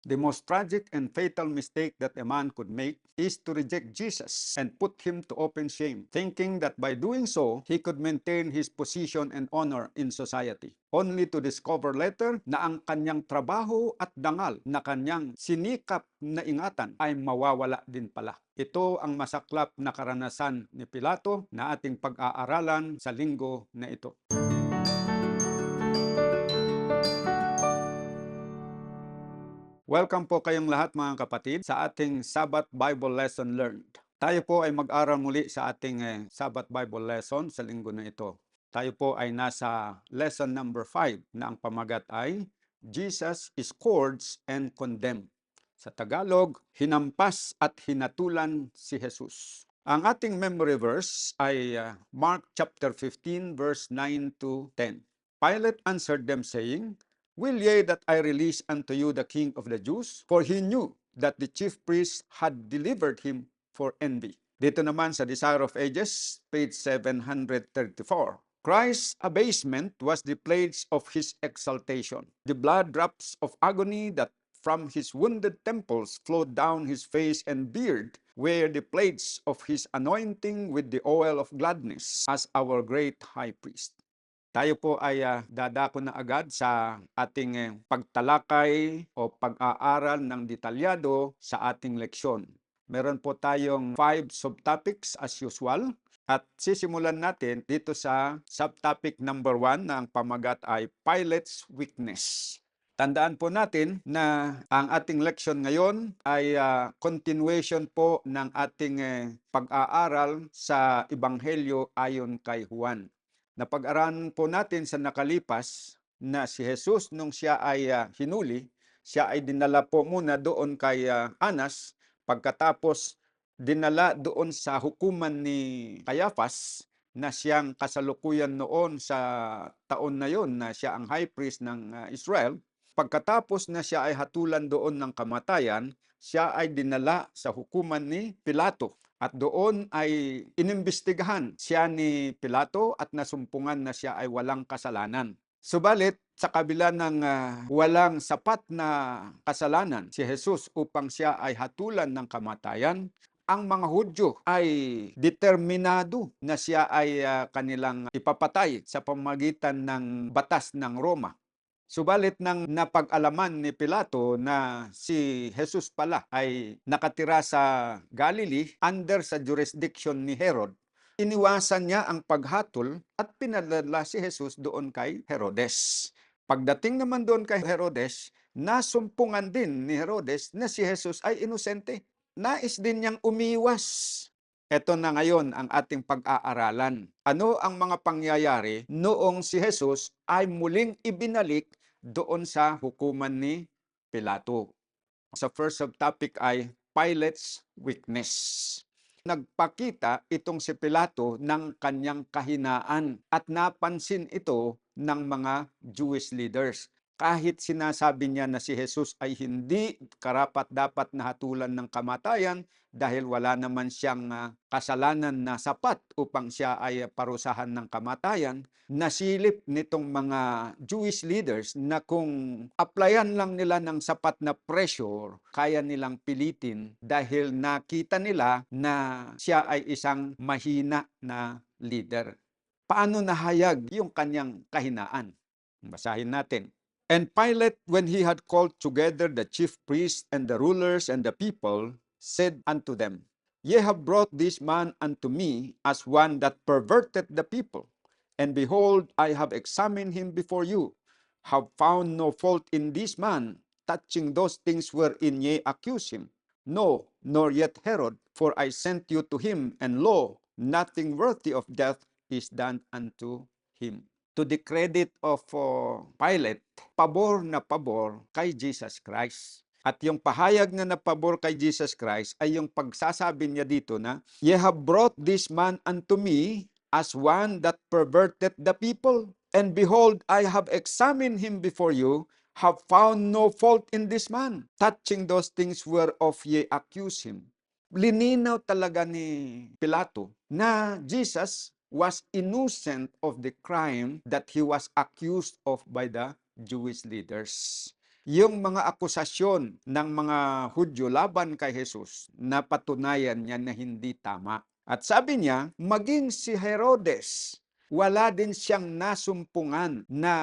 The most tragic and fatal mistake that a man could make is to reject Jesus and put him to open shame, thinking that by doing so, he could maintain his position and honor in society. Only to discover later na ang kanyang trabaho at dangal na kanyang sinikap na ingatan ay mawawala din pala. Ito ang masaklap na karanasan ni Pilato na ating pag-aaralan sa linggo na ito. Welcome po kayong lahat mga kapatid sa ating Sabbath Bible Lesson Learned. Tayo po ay mag-aral muli sa ating Sabbath Bible Lesson sa linggo na ito. Tayo po ay nasa lesson number 5 na ang pamagat ay Jesus is scourged and condemned. Sa Tagalog, hinampas at hinatulan si Jesus. Ang ating memory verse ay Mark chapter 15 verse 9 to 10. Pilate answered them saying, "Will ye that I release unto you the King of the Jews? For he knew that the chief priests had delivered him for envy." Dito naman sa Desire of Ages, page 734. Christ's abasement was the pledge of his exaltation. The blood drops of agony that from his wounded temples flowed down his face and beard were the pledge of his anointing with the oil of gladness as our great high priest. Tayo po ay dadako na agad sa ating pagtalakay o pag-aaral ng detalyado sa ating leksyon. Meron po tayong 5 subtopics as usual at sisimulan natin dito sa subtopic number 1 na ang pamagat ay Pilate's weakness. Tandaan po natin na ang ating leksyon ngayon ay continuation po ng ating pag-aaral sa Ebanghelyo ayon kay Juan. Napag-aralan po natin sa nakalipas na si Jesus nung siya ay hinuli, siya ay dinala po muna doon kay Anas, pagkatapos dinala doon sa hukuman ni Caiaphas na siyang kasalukuyan noon sa taon na yon na siya ang high priest ng Israel. Pagkatapos na siya ay hatulan doon ng kamatayan, siya ay dinala sa hukuman ni Pilato. At doon ay inimbestigahan siya ni Pilato at nasumpungan na siya ay walang kasalanan. Subalit, sa kabila ng walang sapat na kasalanan si Jesus upang siya ay hatulan ng kamatayan, ang mga Hudyo ay determinado na siya ay kanilang ipapatay sa pamamagitan ng batas ng Roma. Subalit nang napag-alaman ni Pilato na si Jesus pala ay nakatira sa Galilee under sa jurisdiction ni Herod, iniwasan niya ang paghatol at pinadala si Jesus doon kay Herodes. Pagdating naman doon kay Herodes, nasumpungan din ni Herodes na si Jesus ay inosente. Nais din niyang umiwas. Ito na ngayon ang ating pag-aaralan. Ano ang mga pangyayari noong si Jesus ay muling ibinalik doon sa hukuman ni Pilato? Sa first subtopic ay Pilate's weakness. Nagpakita itong si Pilato ng kanyang kahinaan at napansin ito ng mga Jewish leaders. Kahit sinasabi niya na si Jesus ay hindi karapat-dapat na hatulan ng kamatayan dahil wala naman siyang kasalanan na sapat upang siya ay parusahan ng kamatayan, nasilip nitong mga Jewish leaders na kung applyan lang nila ng sapat na pressure, kaya nilang pilitin dahil nakita nila na siya ay isang mahina na leader. Paano nahayag yung kanyang kahinaan? Basahin natin. And Pilate, when he had called together the chief priests and the rulers and the people, said unto them, Ye have brought this man unto me as one that perverted the people. And behold, I have examined him before you, have found no fault in this man, touching those things wherein ye accuse him. No, nor yet Herod, for I sent you to him, and lo, nothing worthy of death is done unto him. To the credit of Pilate, pabor na pabor kay Jesus Christ. At yung pahayag na napabor kay Jesus Christ ay yung pagsasabi niya dito na, Ye have brought this man unto me as one that perverted the people. And behold, I have examined him before you, have found no fault in this man, touching those things whereof ye accuse him. Lininaw talaga ni Pilato na Jesus was innocent of the crime that he was accused of by the Jewish leaders. yung mga akusasyon ng mga Hudyo laban kay Jesus, napatunayan niya na hindi tama. At sabi niya, maging si Herodes, wala din siyang nasumpungan na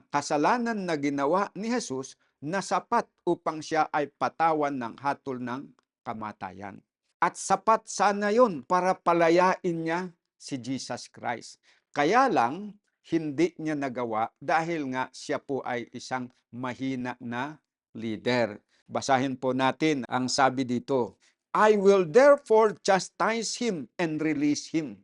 kasalanan na ginawa ni Jesus na sapat upang siya ay patawan ng hatol ng kamatayan. At sapat sana yon para palayain niya si Jesus Christ. Kaya lang, hindi niya nagawa dahil nga siya po ay isang mahina na leader. Basahin po natin ang sabi dito, I will therefore chastise him and release him.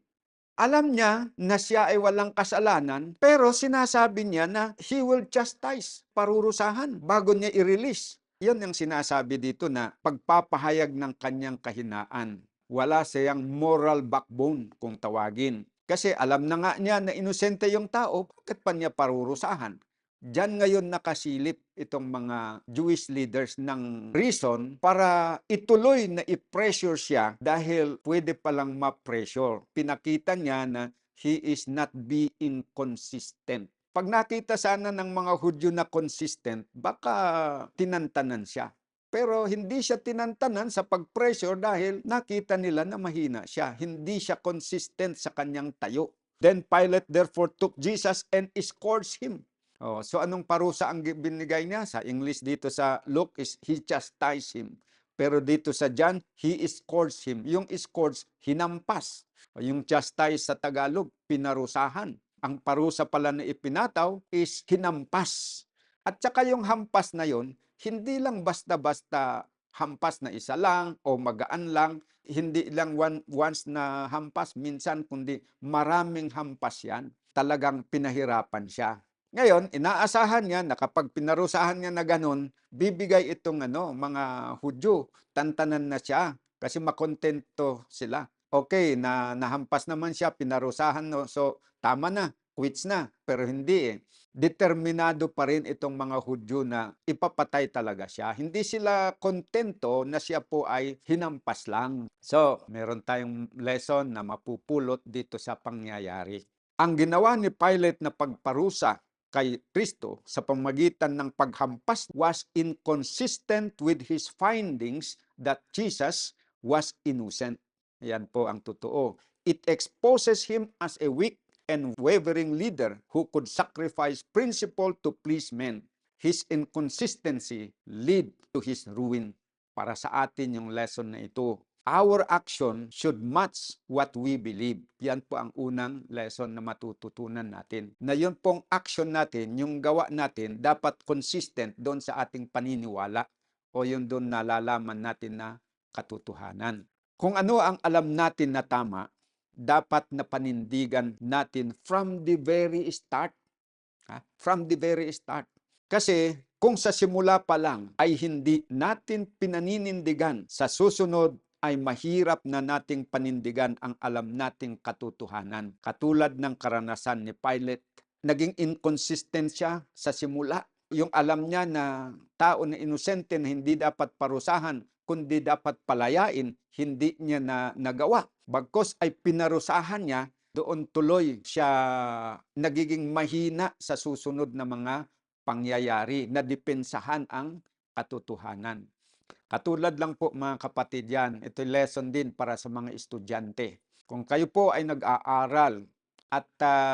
Alam niya na siya ay walang kasalanan, pero sinasabi niya na he will chastise, parurusahan, bago niya i-release. Yan ang sinasabi dito na pagpapahayag ng kanyang kahinaan. Wala siyang moral backbone kung tawagin. Kasi alam na nga niya na inosente yung tao, bakit pa niya parurusahan? Diyan ngayon nakasilip itong mga Jewish leaders ng reason para ituloy na i-pressure siya dahil pwede palang ma-pressure. Pinakita niya na he is not being consistent. Pag nakita sana ng mga Hudyo na consistent, baka tinantanan siya. Pero hindi siya tinantanan sa pag-pressure dahil nakita nila na mahina siya. Hindi siya consistent sa kanyang tayo. Then Pilate therefore took Jesus and scourged him. Oh, so anong parusa ang binigay niya? Sa English dito sa Luke is he chastised him. Pero dito sa John, he scourged him. Yung scourge, hinampas. Yung chastise sa Tagalog, pinarusahan. Ang parusa pala na ipinataw is hinampas. At saka yung hampas na yon, hindi lang basta-basta hampas na isa lang o magaan lang. Hindi lang once na hampas, minsan kundi maraming hampas yan. Talagang pinahirapan siya. Ngayon, inaasahan niya na kapag pinarusahan niya na ganun, bibigay itong mga Hudyo. Tantanan na siya kasi makontento sila. Okay, na nahampas naman siya, pinarusahan, no? So tama na, quits na. Pero hindi eh. Determinado pa rin itong mga Hudyo na ipapatay talaga siya. Hindi sila kontento na siya po ay hinampas lang. So, meron tayong lesson na mapupulot dito sa pangyayari. Ang ginawa ni Pilate na pagparusa kay Kristo sa pamagitan ng paghampas was inconsistent with his findings that Jesus was innocent. Yan po ang totoo. It exposes him as a weak and wavering leader who could sacrifice principle to please men. His inconsistency lead to his ruin. Para sa atin yung lesson na ito. Our action should match what we believe. Yan po ang unang lesson na matututunan natin. Na yun pong action natin, yung gawa natin, dapat consistent doon sa ating paniniwala o yung doon nalalaman natin na katotohanan. Kung ano ang alam natin na tama, dapat na panindigan natin from the very start. From the very start. Kasi kung sa simula pa lang ay hindi natin pinaninindigan, sa susunod ay mahirap na nating panindigan ang alam nating katotohanan. Katulad ng karanasan ni Pilate, naging inconsistent siya sa simula. Yung alam niya na tao na inosente na hindi dapat parusahan, kundi dapat palayain, hindi niya na nagawa. Bagkos ay pinarusahan niya, doon tuloy siya nagiging mahina sa susunod na mga pangyayari na depensahan ang katotohanan. Katulad lang po mga kapatid yan, ito lesson din para sa mga estudyante. Kung kayo po ay nag-aaral at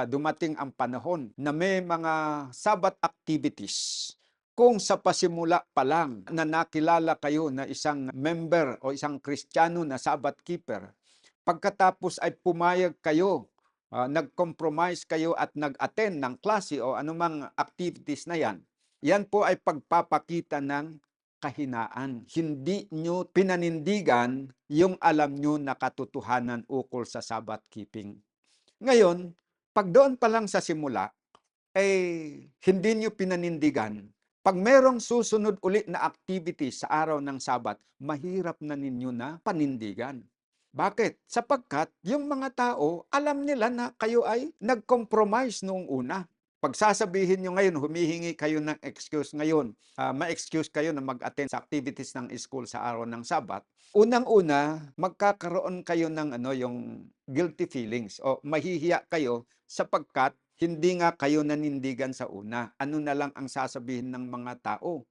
dumating ang panahon na may mga Sabbath activities, kung sa pasimula pa lang na nakilala kayo na isang member o isang Kristiyano na Sabbath keeper, pagkatapos ay pumayag kayo, nag-compromise kayo at nag-attend ng klase o anumang activities na yan, yan po ay pagpapakita ng kahinaan. Hindi nyo pinanindigan yung alam nyo na katotohanan ukol sa Sabbath keeping. Ngayon, pag doon pa lang sa simula, hindi nyo pinanindigan. Pag merong susunod ulit na activity sa araw ng Sabat, mahirap na ninyo na panindigan. Bakit? Sapagkat yung mga tao, alam nila na kayo ay nag-compromise noong una. Pagsasabihin nyo ngayon, humihingi kayo ng excuse ngayon, ma-excuse kayo na mag-attend sa activities ng school sa araw ng Sabat, unang-una, magkakaroon kayo ng yung guilty feelings o mahihiya kayo sapagkat hindi nga kayo nanindigan sa una. Ano na lang ang sasabihin ng mga tao?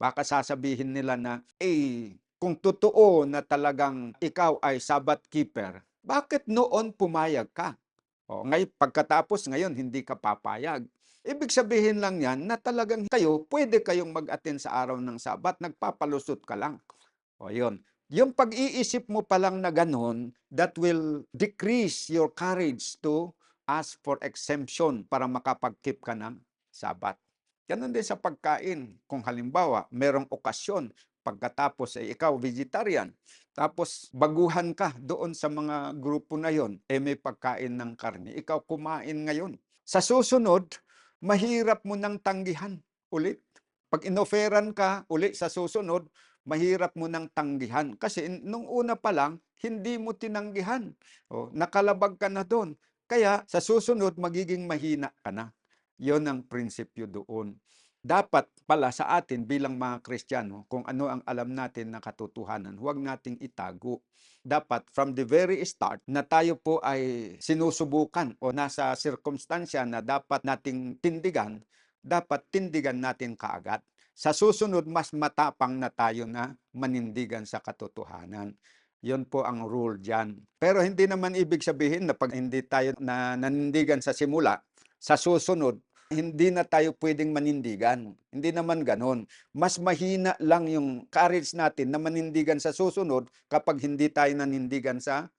Baka sasabihin nila na, kung totoo na talagang ikaw ay Sabbath keeper, bakit noon pumayag ka? O, pagkatapos ngayon hindi ka papayag. Ibig sabihin lang yan na talagang pwede kayong mag-attend sa araw ng Sabat, nagpapalusot ka lang. O yun. Yung pag-iisip mo pa lang na ganun, that will decrease your courage to ask for exemption para makapag-keep ka ng Sabat. Ganon din sa pagkain. Kung halimbawa, merong okasyon, pagkatapos ay ikaw vegetarian, tapos baguhan ka doon sa mga grupo na yon, may pagkain ng karne, ikaw kumain ngayon. Sa susunod, mahirap mo nang tanggihan ulit. Pag inoferan ka ulit sa susunod, mahirap mo nang tanggihan. Kasi nung una pa lang, hindi mo tinanggihan. Nakalabag ka na doon. Kaya sa susunod, magiging mahina ka na. Yon ang prinsipyo doon. Dapat pala sa atin bilang mga Kristiyano, kung ano ang alam natin na katotohanan, huwag nating itago. Dapat from the very start na tayo po ay sinusubukan o nasa sirkumstansya na dapat nating tindigan, dapat tindigan natin kaagad. Sa susunod, mas matapang na tayo na manindigan sa katotohanan. Yon po ang rule dyan. Pero hindi naman ibig sabihin na pag hindi tayo nanindigan sa simula, sa susunod, hindi na tayo pwedeng manindigan. Hindi naman ganon. Mas mahina lang yung courage natin na manindigan sa susunod kapag hindi tayo nanindigan sa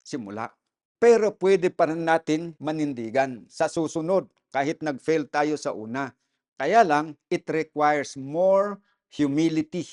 simula. Pero pwede pa rin natin manindigan sa susunod kahit nag-fail tayo sa una. Kaya lang, it requires more humility.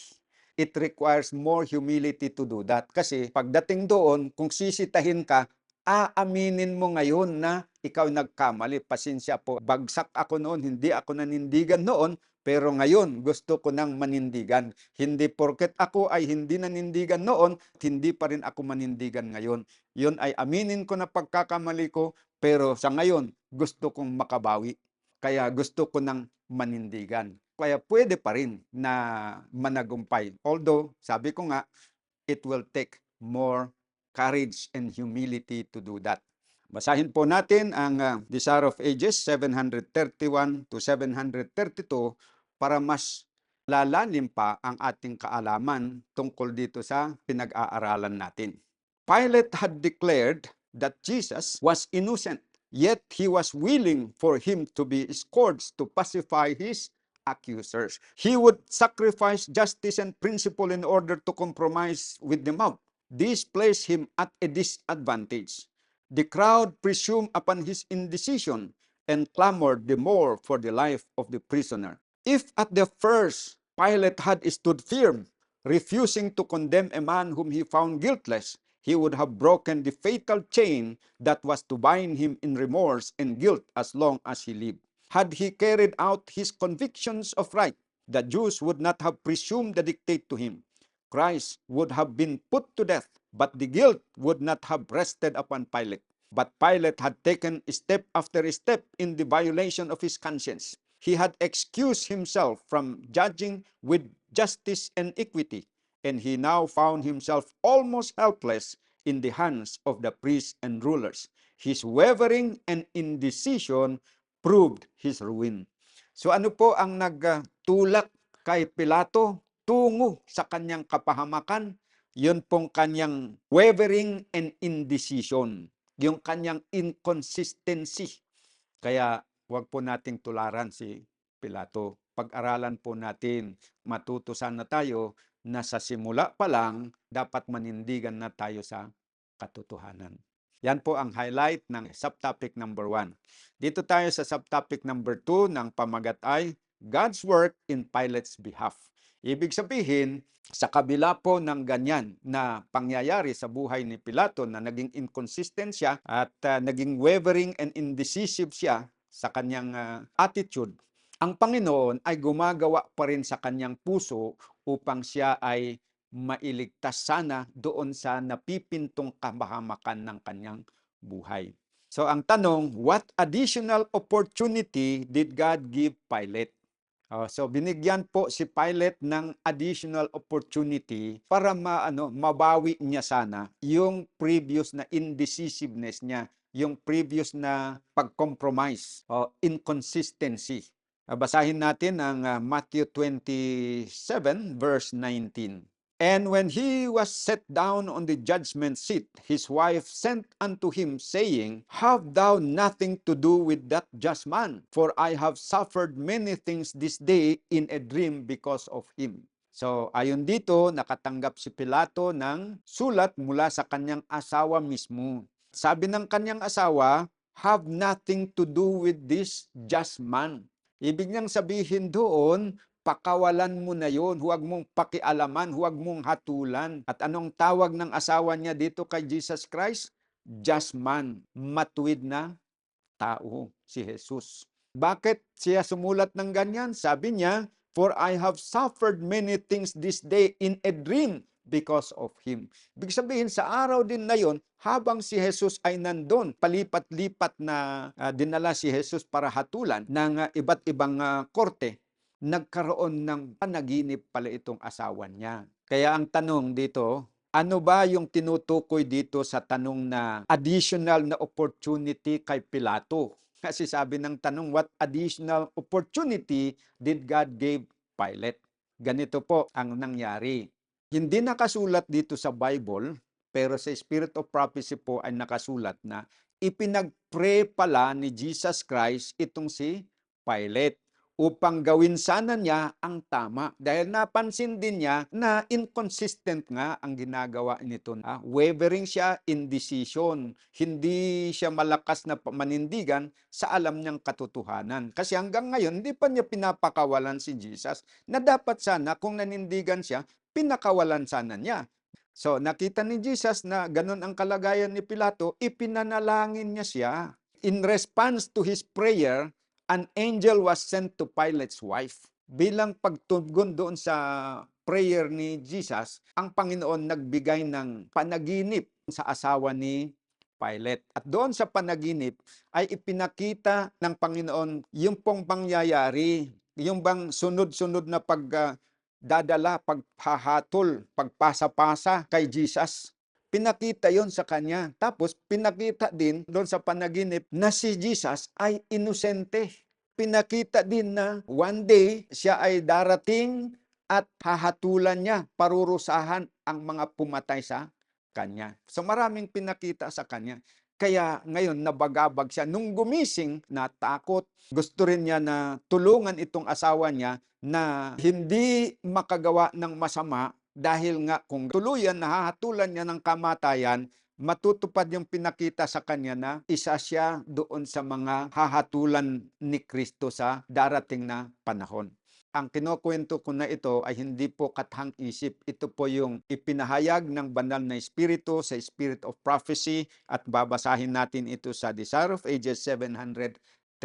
It requires more humility to do that. Kasi pagdating doon, kung sisitahin ka, aaminin mo ngayon na ikaw nagkamali. Pasensya po, bagsak ako noon, hindi ako nanindigan noon, pero ngayon gusto ko nang manindigan. Hindi porket ako ay hindi nanindigan noon, hindi pa rin ako manindigan ngayon. Yun ay aminin ko na pagkakamali ko, pero sa ngayon gusto kong makabawi. Kaya gusto ko nang manindigan. Kaya pwede pa rin na managumpay. Although, sabi ko nga, it will take more courage and humility to do that. Basahin po natin ang Desire of Ages 731 to 732 para mas lalalim pa ang ating kaalaman tungkol dito sa pinag-aaralan natin. Pilate had declared that Jesus was innocent, yet he was willing for him to be scourged to pacify his accusers. He would sacrifice justice and principle in order to compromise with the mob. This placed him at a disadvantage. The crowd presumed upon his indecision and clamored the more for the life of the prisoner. If at the first Pilate had stood firm, refusing to condemn a man whom he found guiltless, he would have broken the fatal chain that was to bind him in remorse and guilt as long as he lived. Had he carried out his convictions of right, the Jews would not have presumed the dictate to him. Christ would have been put to death, but the guilt would not have rested upon Pilate. But Pilate had taken step after step in the violation of his conscience. He had excused himself from judging with justice and equity, and he now found himself almost helpless in the hands of the priests and rulers. His wavering and indecision proved his ruin. So ano po ang nagtulak kay Pilato tungo sa kanyang kapahamakan? Yun pong kanyang wavering and indecision, yung kanyang inconsistency. Kaya huwag po nating tularan si Pilato. Pag-aralan po natin, matuto sana tayo na sa simula pa lang, dapat manindigan na tayo sa katotohanan. Yan po ang highlight ng subtopic number 1. Dito tayo sa subtopic number 2 ng pamagat ay God's work in Pilate's behalf. Ibig sabihin, sa kabila po ng ganyan na pangyayari sa buhay ni Pilato na naging inconsistent siya at naging wavering and indecisive siya sa kanyang attitude, ang Panginoon ay gumagawa pa rin sa kanyang puso upang siya ay mailigtas sana doon sa napipintong kabahamakan ng kanyang buhay. So ang tanong, what additional opportunity did God give Pilate? So binigyan po si Pilate ng additional opportunity para mabawi niya sana yung previous na indecisiveness niya, yung previous na pag-compromise o inconsistency. Basahin natin ang Matthew 27 verse 19. And when he was set down on the judgment seat, his wife sent unto him, saying, Have thou nothing to do with that just man? For I have suffered many things this day in a dream because of him. So, ayon dito, nakatanggap si Pilato ng sulat mula sa kanyang asawa mismo. Sabi ng kanyang asawa, have nothing to do with this just man. Ibig niyang sabihin doon, pakawalan mo na yon, huwag mong pakialaman, huwag mong hatulan. At anong tawag ng asawa niya dito kay Jesus Christ? Just man, matuwid na tao, si Jesus. Bakit siya sumulat ng ganyan? Sabi niya, for I have suffered many things this day in a dream because of him. Ibig sabihin, sa araw din na yon, habang si Jesus ay nandun, palipat-lipat na dinala si Jesus para hatulan ng iba't ibang korte, nagkaroon ng panaginip pala itong asawa niya. Kaya ang tanong dito, ano ba yung tinutukoy dito sa tanong na additional na opportunity kay Pilato? Kasi sabi ng tanong, what additional opportunity did God give Pilate? Ganito po ang nangyari. Hindi nakasulat dito sa Bible, pero sa Spirit of Prophecy po ay nakasulat na ipinag-pray pala ni Jesus Christ itong si Pilate upang gawin sana niya ang tama. Dahil napansin din niya na inconsistent nga ang ginagawa nito. Wavering siya in decision. Hindi siya malakas na manindigan sa alam niyang katotohanan. Kasi hanggang ngayon, hindi pa niya pinapakawalan si Jesus na dapat sana kung nanindigan siya, pinakawalan sana niya. So nakita ni Jesus na ganun ang kalagayan ni Pilato, ipinanalangin niya siya. In response to his prayer, an angel was sent to Pilate's wife. Bilang pagtugon doon sa prayer ni Jesus, ang Panginoon nagbigay ng panaginip sa asawa ni Pilate. At doon sa panaginip ay ipinakita ng Panginoon yung pong pangyayari, yung bang sunod-sunod na pagdadala, paghahatol, pagpasa-pasa kay Jesus. Pinakita yon sa kanya. Tapos pinakita din doon sa panaginip na si Jesus ay inosente. Pinakita din na one day siya ay darating at hahatulan niya, parurusahan ang mga pumatay sa kanya. So maraming pinakita sa kanya. Kaya ngayon nabagabag siya. Nung gumising, natakot. Gusto rin niya na tulungan itong asawa niya na hindi makagawa ng masama dahil nga kung tuluyan nahahatulan niya ng kamatayan, matutupad yung pinakita sa kanya na isa siya doon sa mga hahatulan ni Kristo sa darating na panahon. Ang kinukwento ko na ito ay hindi po kathang-isip. Ito po yung ipinahayag ng banal na Espiritu sa Spirit of Prophecy at babasahin natin ito sa Desire of Ages 732.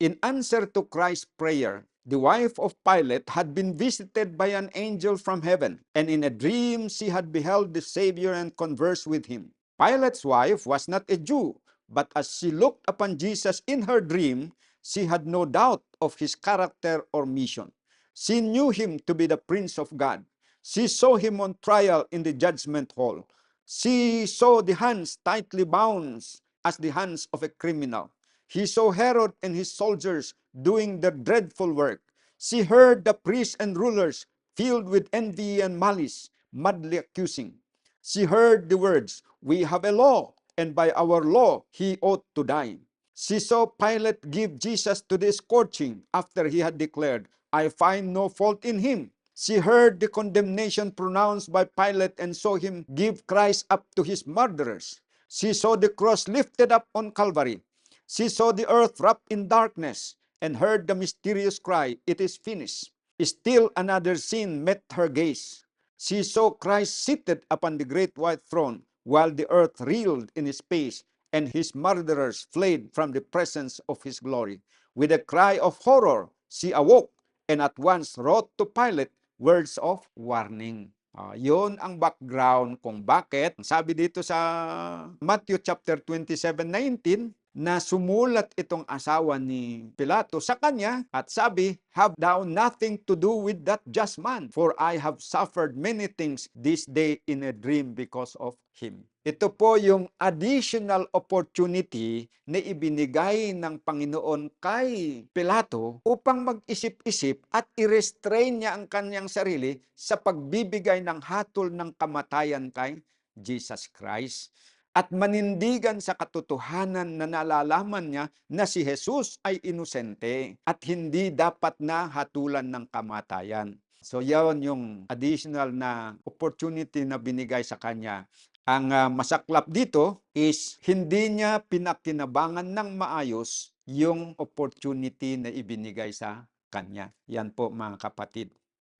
In answer to Christ's prayer, the wife of Pilate had been visited by an angel from heaven, and in a dream she had beheld the Savior and conversed with him. Pilate's wife was not a Jew, but as she looked upon Jesus in her dream, she had no doubt of his character or mission. She knew him to be the Prince of God. She saw him on trial in the judgment hall. She saw the hands tightly bound as the hands of a criminal. He saw Herod and his soldiers doing their dreadful work. She heard the priests and rulers filled with envy and malice, madly accusing. She heard the words, "We have a law, and by our law he ought to die." She saw Pilate give Jesus to the scourging after he had declared, "I find no fault in him." She heard the condemnation pronounced by Pilate and saw him give Christ up to his murderers. She saw the cross lifted up on Calvary. She saw the earth wrapped in darkness and heard the mysterious cry, "It is finished." Still another scene met her gaze. She saw Christ seated upon the great white throne while the earth reeled in space and his murderers fled from the presence of his glory. With a cry of horror, she awoke and at once wrote to Pilate words of warning. Yun ang background kung bakit. Sabi dito sa Matthew chapter 27:19, na sumulat itong asawa ni Pilato sa kanya at sabi, "Have thou nothing to do with that just man, for I have suffered many things this day in a dream because of him." Ito po yung additional opportunity na ibinigay ng Panginoon kay Pilato upang mag-isip-isip at i-restrain niya ang kanyang sarili sa pagbibigay ng hatol ng kamatayan kay Jesus Christ at manindigan sa katotohanan na nalalaman niya na si Jesus ay inosente at hindi dapat na hatulan ng kamatayan. So yan yung additional na opportunity na binigay sa kanya. Ang masaklap dito is hindi niya pinakinabangan ng maayos yung opportunity na ibinigay sa kanya. Yan po mga kapatid.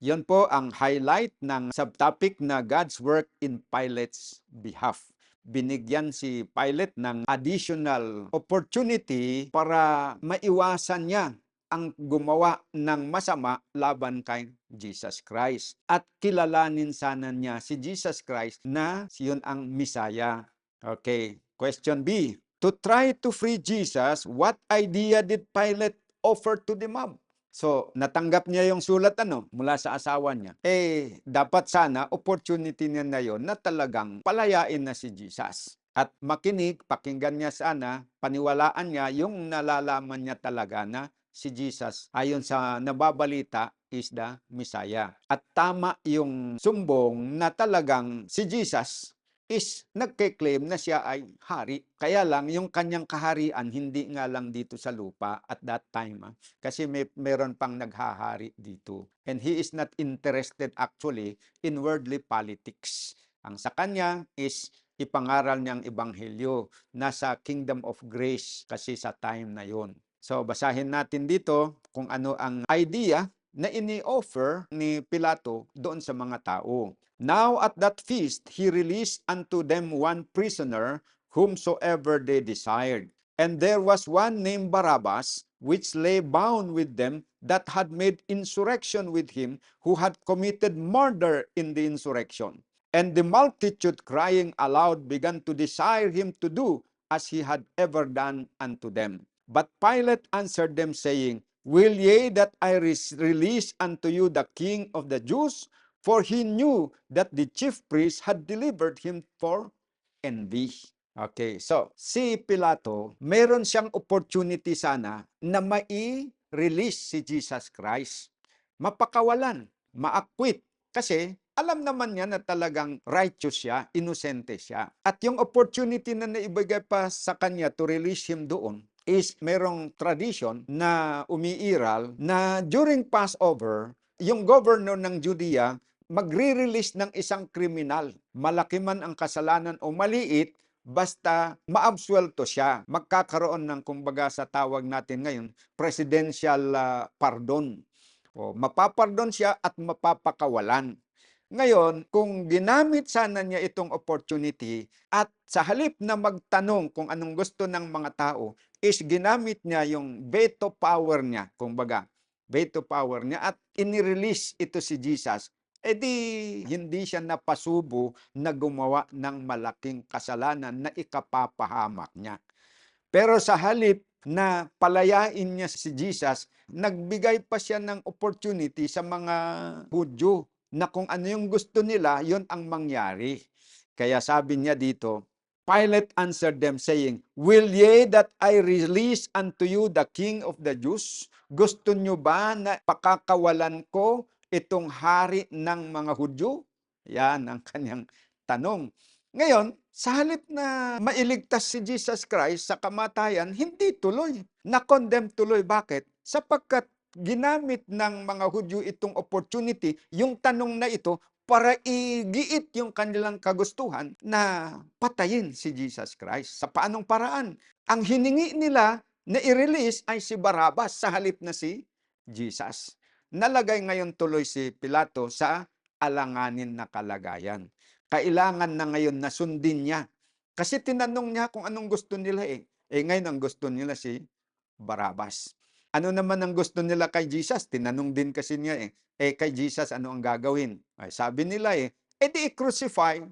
Yan po ang highlight ng subtopic na God's work in Pilate's behalf. Binigyan si Pilate ng additional opportunity para maiwasan niya ang gumawa ng masama laban kay Jesus Christ. At kilalanin sana niya si Jesus Christ na siyon ang Messiah. Okay, question B. To try to free Jesus, what idea did Pilate offer to the mob? So, natanggap niya yung sulat mula sa asawa niya. Dapat sana opportunity niya na yon na talagang palayain na si Jesus. At makinig, pakinggan niya sana, paniwalaan niya yung nalalaman niya talaga na si Jesus, ayon sa nababalita, is the Messiah. At tama yung sumbong na talagang si Jesus is nagke-claim na siya ay hari. Kaya lang, yung kanyang kaharian, hindi nga lang dito sa lupa at that time. Kasi meron pang naghahari dito. And he is not interested actually in worldly politics. Ang sa kanya is ipangaral niyang ebanghelyo. Nasa kingdom of grace kasi sa time na yon. So, basahin natin dito kung ano ang idea na ini-offer ni Pilato doon sa mga tao. Now at that feast, he released unto them one prisoner, whomsoever they desired. And there was one named Barabbas, which lay bound with them, that had made insurrection with him, who had committed murder in the insurrection. And the multitude crying aloud began to desire him to do as he had ever done unto them. But Pilate answered them, saying, Will ye that I release unto you the King of the Jews? For he knew that the chief priests had delivered him for envy. Okay, so si Pilato, meron siyang opportunity sana na mai-release si Jesus Christ. Mapakawalan, ma-acquit. Kasi alam naman niya na talagang righteous siya, inosente siya. At yung opportunity na naibigay pa sa kanya to release him doon is merong tradition na umiiral na during Passover, yung governor ng Judea magre-release ng isang kriminal. Malaki man ang kasalanan o maliit, basta maabsuelto siya. Magkakaroon ng, kumbaga sa tawag natin ngayon, presidential pardon. O, mapapardon siya at mapapakawalan. Ngayon, kung ginamit sana niya itong opportunity at sa halip na magtanong kung anong gusto ng mga tao, is ginamit niya yung veto power niya, kumbaga, veto power niya at inirelease ito si Jesus, hindi siya napasubo na gumawa ng malaking kasalanan na ikapapahamak niya. Pero sa halip na palayain niya si Jesus, nagbigay pa siya ng opportunity sa mga Hudyo na kung ano yung gusto nila, yon ang mangyari. Kaya sabi niya dito, Pilate answered them saying, Will ye that I release unto you the King of the Jews? Gusto nyo ba na pakakawalan ko itong hari ng mga Hudyo? Yan ang kanyang tanong. Ngayon, sa halip na mailigtas si Jesus Christ sa kamatayan, hindi tuloy. Na-condemn tuloy. Bakit? Sapagkat ginamit ng mga Hudyo itong opportunity, yung tanong na ito, para igiit yung kanilang kagustuhan na patayin si Jesus Christ. Sa paanong paraan? Ang hiningi nila na i-release ay si Barabbas sa halip na si Jesus. Nalagay ngayon tuloy si Pilato sa alanganin na kalagayan. Kailangan na ngayon na sundin niya. Kasi tinanong niya kung anong gusto nila ngayon ang gusto nila si Barabbas. Ano naman ang gusto nila kay Jesus? Tinanong din kasi niya kay Jesus ano ang gagawin? Ay, sabi nila di i-crucify.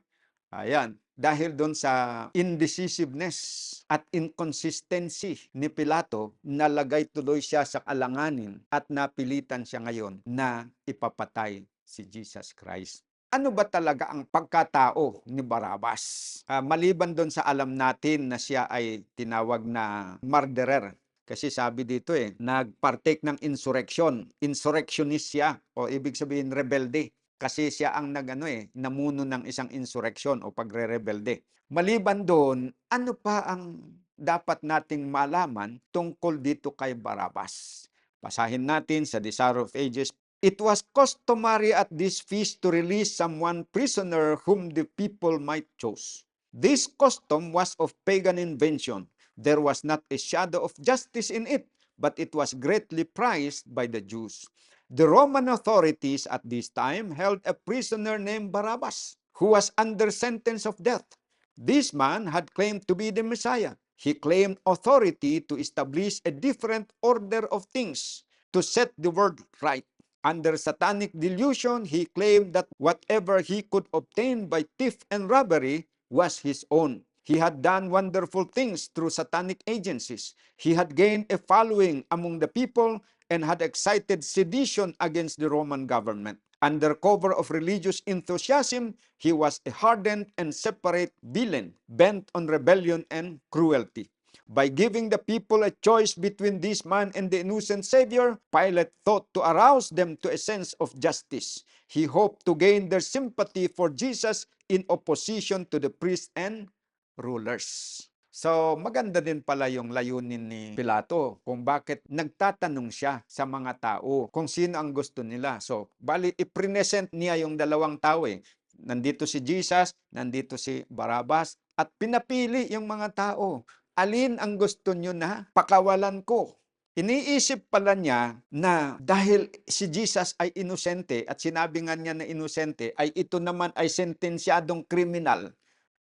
Ayan. dahil doon sa indecisiveness at inconsistency ni Pilato, nalagay tuloy siya sa alanganin at napilitan siya ngayon na ipapatay si Jesus Christ. Ano ba talaga ang pagkatao ni Barrabas? Maliban doon sa alam natin na siya ay tinawag na murderer. Kasi sabi dito nag-partake ng insurrection. Insurrectionist siya, o ibig sabihin rebelde. Kasi siya ang namuno ng isang insurrection o pagre-rebelde. Maliban doon, ano pa ang dapat nating malaman tungkol dito kay Barrabas? Basahin natin sa Desire of Ages. It was customary at this feast to release someone prisoner whom the people might choose. This custom was of pagan invention. There was not a shadow of justice in it, but it was greatly prized by the Jews. The Roman authorities at this time held a prisoner named Barabbas, who was under sentence of death. This man had claimed to be the Messiah. He claimed authority to establish a different order of things, to set the world right. Under satanic delusion, he claimed that whatever he could obtain by theft and robbery was his own. He had done wonderful things through satanic agencies. He had gained a following among the people and had excited sedition against the Roman government. Under cover of religious enthusiasm, he was a hardened and separate villain, bent on rebellion and cruelty. By giving the people a choice between this man and the innocent Savior, Pilate thought to arouse them to a sense of justice. He hoped to gain their sympathy for Jesus in opposition to the priests and rulers. So, maganda din pala yung layunin ni Pilato kung bakit nagtatanong siya sa mga tao kung sino ang gusto nila. So, bali, i-present niya yung dalawang tao Nandito si Jesus, nandito si Barabbas, at pinapili yung mga tao. Alin ang gusto nyo na pakawalan ko? Iniisip pala niya na dahil si Jesus ay inosente at sinabi nga niya na inosente, ay ito naman ay sentensyadong kriminal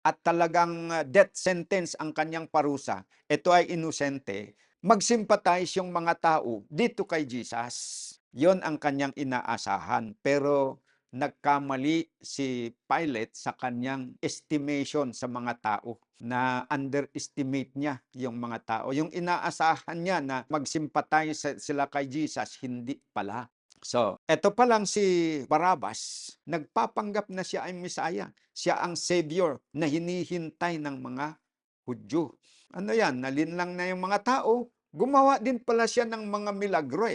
at talagang death sentence ang kanyang parusa, ito ay inosente, mag-sympathize yung mga tao dito kay Jesus. Yon ang kanyang inaasahan. Pero nagkamali si Pilate sa kanyang estimation sa mga tao, na underestimate niya yung mga tao. Yung inaasahan niya na mag-sympathize sila kay Jesus, hindi pala. So, eto pa lang si Barabbas, nagpapanggap na siya ay Messiah. Siya ang Savior na hinihintay ng mga Hudyo. Ano yan? Nalinlang na yung mga tao. Gumawa din pala siya ng mga milagro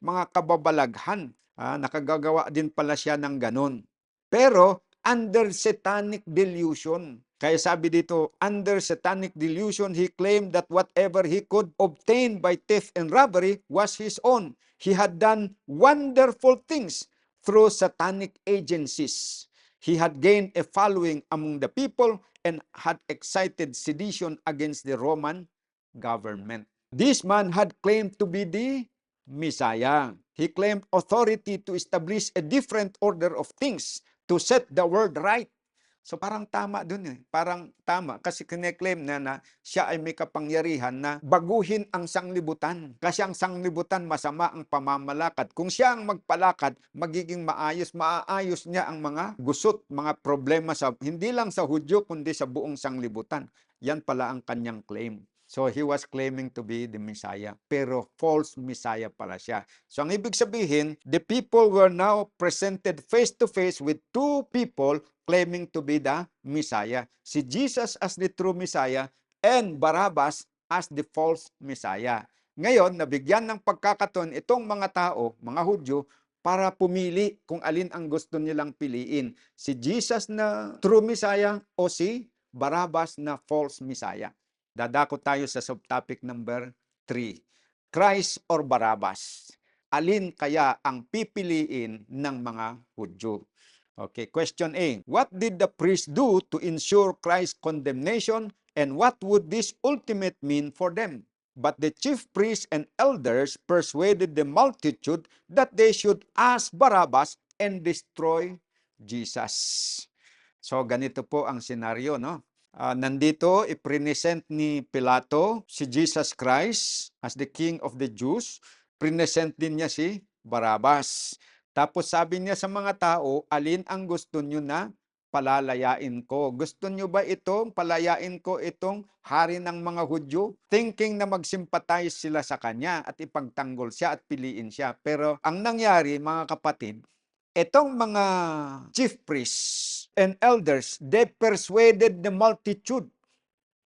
mga kababalaghan. Nakagagawa din pala siya ng ganun. Pero, under satanic delusion. Kaya sabi dito, under satanic delusion, he claimed that whatever he could obtain by theft and robbery was his own. He had done wonderful things through satanic agencies. He had gained a following among the people and had excited sedition against the Roman government. This man had claimed to be the Messiah. He claimed authority to establish a different order of things, to set the world right. So parang tama dun Parang tama kasi kine-claim na siya ay may kapangyarihan na baguhin ang sanglibutan. Kasi ang sanglibutan masama ang pamamalakad. Kung siya ang magpalakad, magiging maaayos niya ang mga gusot, mga problema hindi lang sa Hudyo kundi sa buong sanglibutan. Yan pala ang kanyang claim. So he was claiming to be the Messiah, pero false Messiah pala siya. So ang ibig sabihin, the people were now presented face to face with two people claiming to be the Messiah. Si Jesus as the true Messiah and Barabbas as the false Messiah. Ngayon, nabigyan ng pagkakataon itong mga tao, mga Hudyo, para pumili kung alin ang gusto nilang piliin. Si Jesus na true Messiah o si Barabbas na false Messiah. Dadako tayo sa subtopic number 3. Christ or Barabbas? Alin kaya ang pipiliin ng mga Hudyo? Okay, question A. What did the priest do to ensure Christ's condemnation, and what would this ultimate mean for them? But the chief priests and elders persuaded the multitude that they should ask Barabbas and destroy Jesus. So ganito po ang senaryo, no? Nandito, ipresent ni Pilato si Jesus Christ as the King of the Jews. Present din niya si Barabbas. Tapos sabi niya sa mga tao, alin ang gusto nyo na palalayain ko. Gusto nyo ba itong palayain ko itong hari ng mga Hudyo? Thinking na mag-sympathize sila sa kanya at ipagtanggol siya at piliin siya. Pero ang nangyari, mga kapatid, itong mga chief priests and elders, they persuaded the multitude.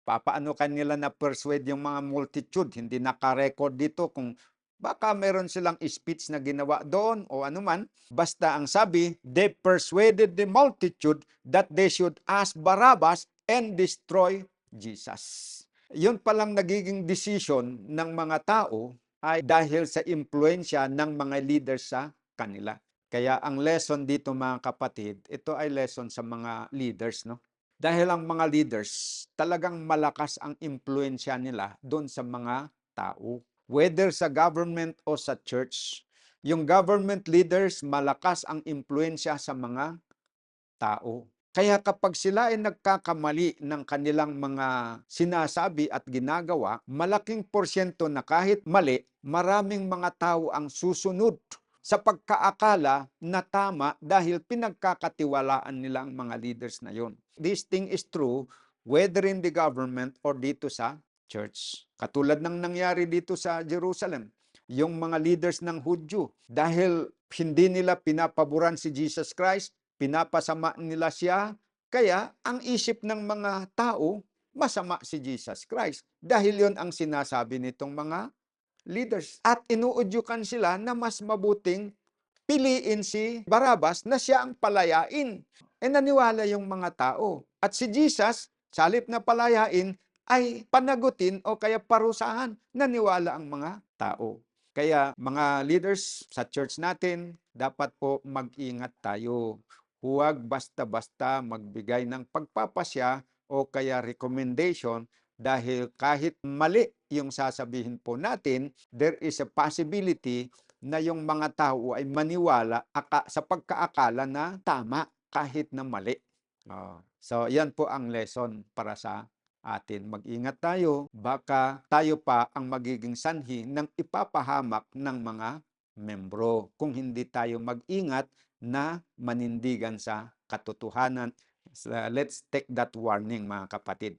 Papaano kanila na-persuade yung mga multitude? Hindi naka-record dito kung baka meron silang speech na ginawa doon o anuman. Basta ang sabi, they persuaded the multitude that they should ask Barabbas and destroy Jesus. Yun palang nagiging decision ng mga tao ay dahil sa impluensya ng mga leaders sa kanila. Kaya ang lesson dito, mga kapatid, ito ay lesson sa mga leaders, no? Dahil ang mga leaders, talagang malakas ang impluensya nila doon sa mga tao. Whether sa government o sa church, yung government leaders, malakas ang impluensya sa mga tao. Kaya kapag sila ay nagkakamali ng kanilang mga sinasabi at ginagawa, malaking porsyento na kahit mali, maraming mga tao ang susunod sa pagkaakala na tama dahil pinagkakatiwalaan nila ang mga leaders na yon. This thing is true whether in the government or dito sa church. Katulad ng nangyari dito sa Jerusalem, yung mga leaders ng Hudyo, dahil hindi nila pinapaboran si Jesus Christ, pinapasama nila siya, kaya ang isip ng mga tao, masama si Jesus Christ. Dahil yon ang sinasabi nitong mga leaders. At inuudyukan sila na mas mabuting piliin si Barabbas na siya ang palayain. Naniwala yung mga tao. At si Jesus, sa halip na palayain, ay panagutin o kaya parusahan. Naniwala ang mga tao. Kaya mga leaders sa church natin, dapat po mag-ingat tayo. Huwag basta-basta magbigay ng pagpapasya o kaya recommendation dahil kahit mali yung sasabihin po natin, there is a possibility na yung mga tao ay maniwala sa pagkaakala na tama kahit na mali. So, yan po ang lesson para sa atin. Mag-ingat tayo, baka tayo pa ang magiging sanhi ng ipapahamak ng mga membro kung hindi tayo mag-ingat na manindigan sa katotohanan. So, let's take that warning, mga kapatid.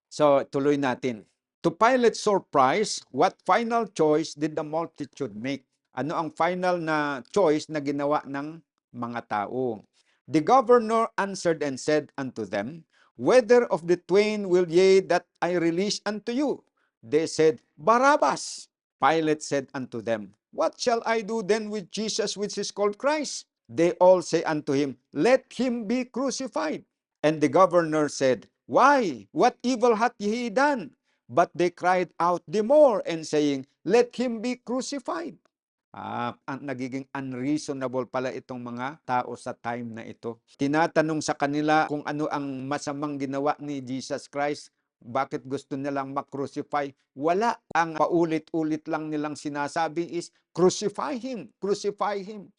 So, tuloy natin. To Pilate's surprise, what final choice did the multitude make? Ano ang final na choice na ginawa ng mga tao? The governor answered and said unto them, whether of the twain will ye that I release unto you? They said, Barabbas. Pilate said unto them, what shall I do then with Jesus which is called Christ? They all say unto him, let him be crucified. And the governor said, why? What evil hath he done? But they cried out the more and saying, let him be crucified. Ang nagiging unreasonable pala itong mga tao sa time na ito. Tinatanong sa kanila kung ano ang masamang ginawa ni Jesus Christ. Bakit gusto nilang makrucify? Wala. Ang paulit-ulit lang nilang sinasabi is, crucify him, crucify him.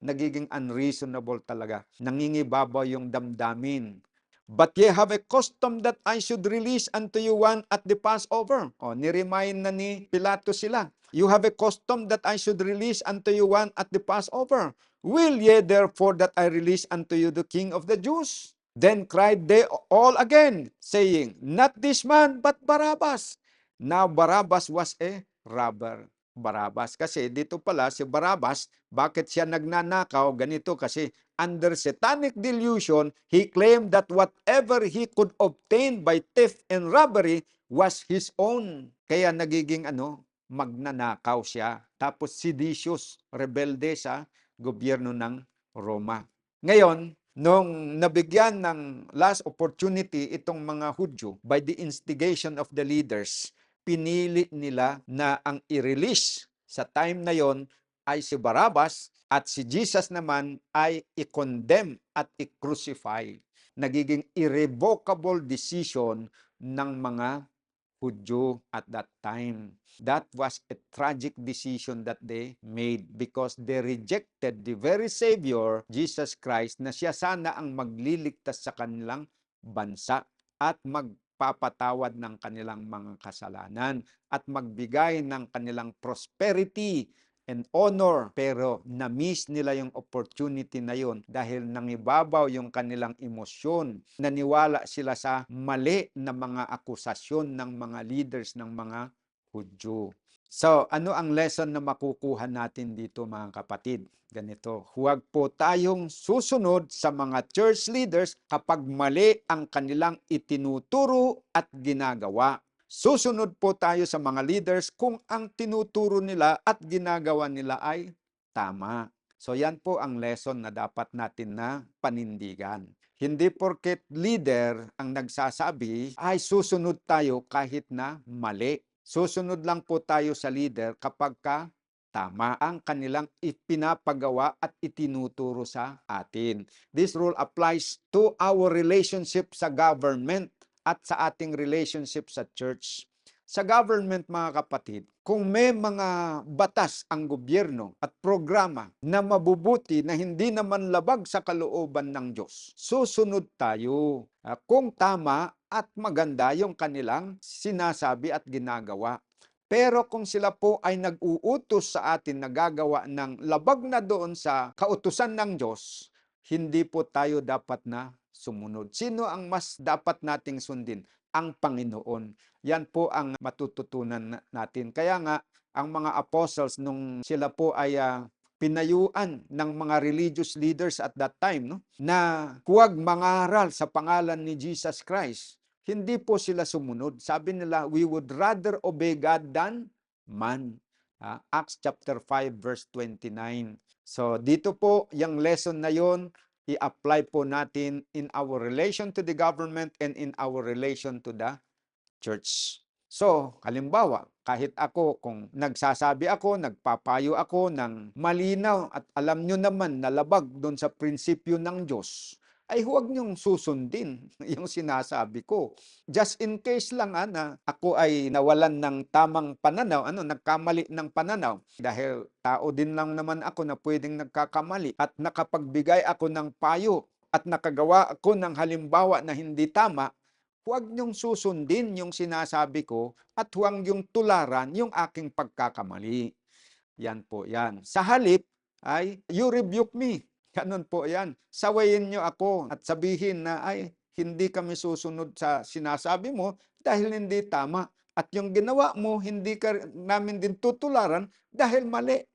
Nagiging unreasonable talaga. Nangingibabaw yung damdamin. But ye have a custom that I should release unto you one at the Passover. Niremind na ni Pilato sila. You have a custom that I should release unto you one at the Passover. Will ye therefore that I release unto you the King of the Jews? Then cried they all again, saying, not this man, but Barabbas. Now Barabbas was a robber. Barabbas. Kasi dito pala si Barabbas, bakit siya nagnanakaw? Ganito kasi under satanic delusion, he claimed that whatever he could obtain by theft and robbery was his own. Kaya nagiging magnanakaw siya. Tapos seditious, rebelde sa gobyerno ng Roma. Ngayon, nung nabigyan ng last opportunity itong mga Hudyo by the instigation of the leaders, pinili nila na ang i-release sa time na yon ay si Barabbas at si Jesus naman ay i-condemn at i-crucify. Nagiging irrevocable decision ng mga Hudyo at that time. That was a tragic decision that they made because they rejected the very Savior, Jesus Christ, na siya sana ang magliligtas sa kanilang bansa at magpapatawad ng kanilang mga kasalanan at magbigay ng kanilang prosperity and honor. Pero na-miss nila yung opportunity na yun dahil nangibabaw yung kanilang emosyon. Naniwala sila sa mali na mga akusasyon ng mga leaders ng mga Hudyo. So, ano ang lesson na makukuha natin dito mga kapatid? Ganito, huwag po tayong susunod sa mga church leaders kapag mali ang kanilang itinuturo at ginagawa. Susunod po tayo sa mga leaders kung ang tinuturo nila at ginagawa nila ay tama. So yan po ang lesson na dapat natin na panindigan. Hindi porket leader ang nagsasabi ay susunod tayo kahit na mali. Susunod lang po tayo sa leader kapag tama ang kanilang ipinapagawa at itinuturo sa atin. This rule applies to our relationship sa government at sa ating relationship sa church. Sa government, mga kapatid, kung may mga batas ang gobyerno at programa na mabubuti na hindi naman labag sa kalooban ng Diyos, susunod tayo kung tama at maganda yung kanilang sinasabi at ginagawa. Pero kung sila po ay nag-uutos sa atin na gagawa ng labag na doon sa kautusan ng Diyos, hindi po tayo dapat na sumunod. Sino ang mas dapat nating sundin? Ang Panginoon. Yan po ang matututunan natin. Kaya nga, ang mga apostles, nung sila po ay pinayuan ng mga religious leaders at that time, no, na huwag mangaral sa pangalan ni Jesus Christ, hindi po sila sumunod. Sabi nila, we would rather obey God than man. Acts chapter 5 verse 29. So dito po, yung lesson na yon, i-apply po natin in our relation to the government and in our relation to the church. So, halimbawa, kahit ako, kung nagsasabi ako, nagpapayo ako ng malinaw at alam nyo naman na labag doon sa prinsipyo ng Diyos, ay huwag nyong susundin yung sinasabi ko. Just in case lang na ako ay nawalan ng tamang pananaw, nagkamali ng pananaw. Dahil tao din lang naman ako na pwedeng nagkakamali at nakapagbigay ako ng payo at nakagawa ako ng halimbawa na hindi tama, huwag niyong susundin yung sinasabi ko at huwag niyong tularan yung aking pagkakamali. Yan po yan. Sa halip ay, you rebuke me. Ganun po yan. Sawayin niyo ako at sabihin na ay hindi kami susunod sa sinasabi mo dahil hindi tama. At yung ginawa mo, hindi ka namin din tutularan dahil mali.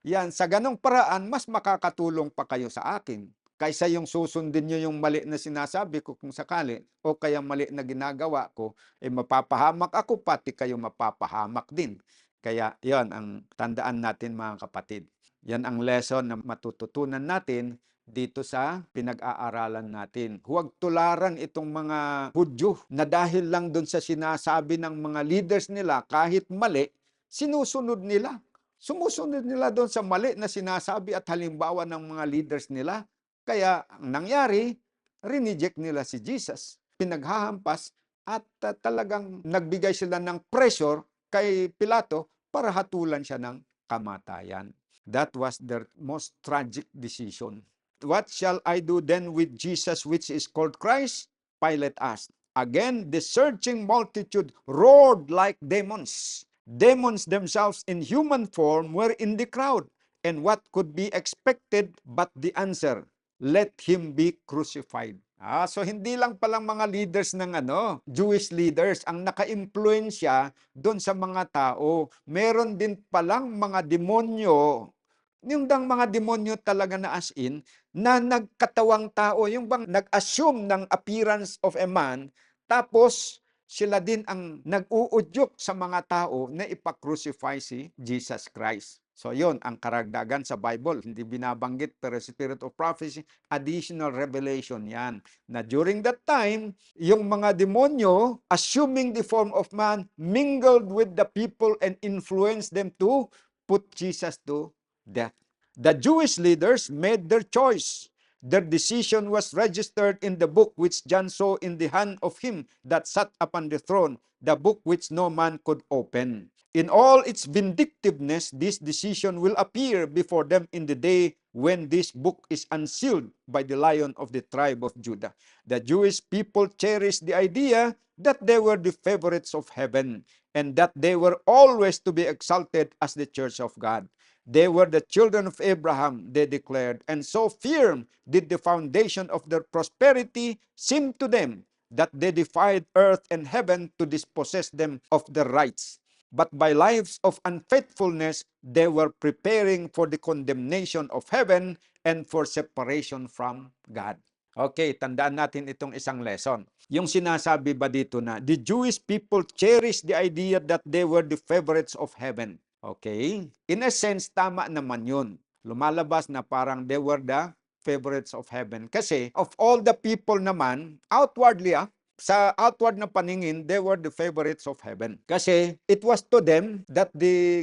Yan, sa ganong paraan, mas makakatulong pa kayo sa akin. Kaysa yung susundin nyo yung mali na sinasabi ko kung sakali, o kaya mali na ginagawa ko, mapapahamak ako, pati kayo mapapahamak din. Kaya yon ang tandaan natin mga kapatid. Yan ang lesson na matututunan natin dito sa pinag-aaralan natin. Huwag tularan itong mga Hudyo na dahil lang doon sa sinasabi ng mga leaders nila, kahit mali, sinusunod nila. Sumusunod nila doon sa mali na sinasabi at halimbawa ng mga leaders nila. Kaya ang nangyari, rineject nila si Jesus. Pinaghahampas at talagang nagbigay sila ng pressure kay Pilato para hatulan siya ng kamatayan. That was their most tragic decision. What shall I do then with Jesus which is called Christ? Pilate asked. Again, the searching multitude roared like demons. Demons themselves in human form were in the crowd. And what could be expected but the answer, let him be crucified. So hindi lang palang mga leaders ng Jewish leaders ang naka-impluensya doon sa mga tao. Meron din palang mga demonyo, yung mga demonyo talaga na as in, na nagkatawang tao, yung bang nag-assume ng appearance of a man, tapos sila din ang nag-uudyok sa mga tao na ipakrucify si Jesus Christ. So yon ang karagdagan sa Bible. Hindi binabanggit, pero spirit of prophecy, additional revelation yan. Na during that time, yung mga demonyo, assuming the form of man, mingled with the people and influenced them to put Jesus to death. The Jewish leaders made their choice. Their decision was registered in the book which John saw in the hand of him that sat upon the throne, the book which no man could open. In all its vindictiveness, this decision will appear before them in the day when this book is unsealed by the Lion of the tribe of Judah. The Jewish people cherished the idea that they were the favorites of heaven and that they were always to be exalted as the church of God. They were the children of Abraham, they declared, and so firm did the foundation of their prosperity seem to them that they defied earth and heaven to dispossess them of their rights. But by lives of unfaithfulness, they were preparing for the condemnation of heaven and for separation from God. Okay, tandaan natin itong isang lesson. Yung sinasabi ba dito na the Jewish people cherished the idea that they were the favorites of heaven. Okay? In a sense, tama naman yun. Lumalabas na parang they were the favorites of heaven. Kasi of all the people naman, outwardly sa outward na paningin, they were the favorites of heaven. Kasi it was to them that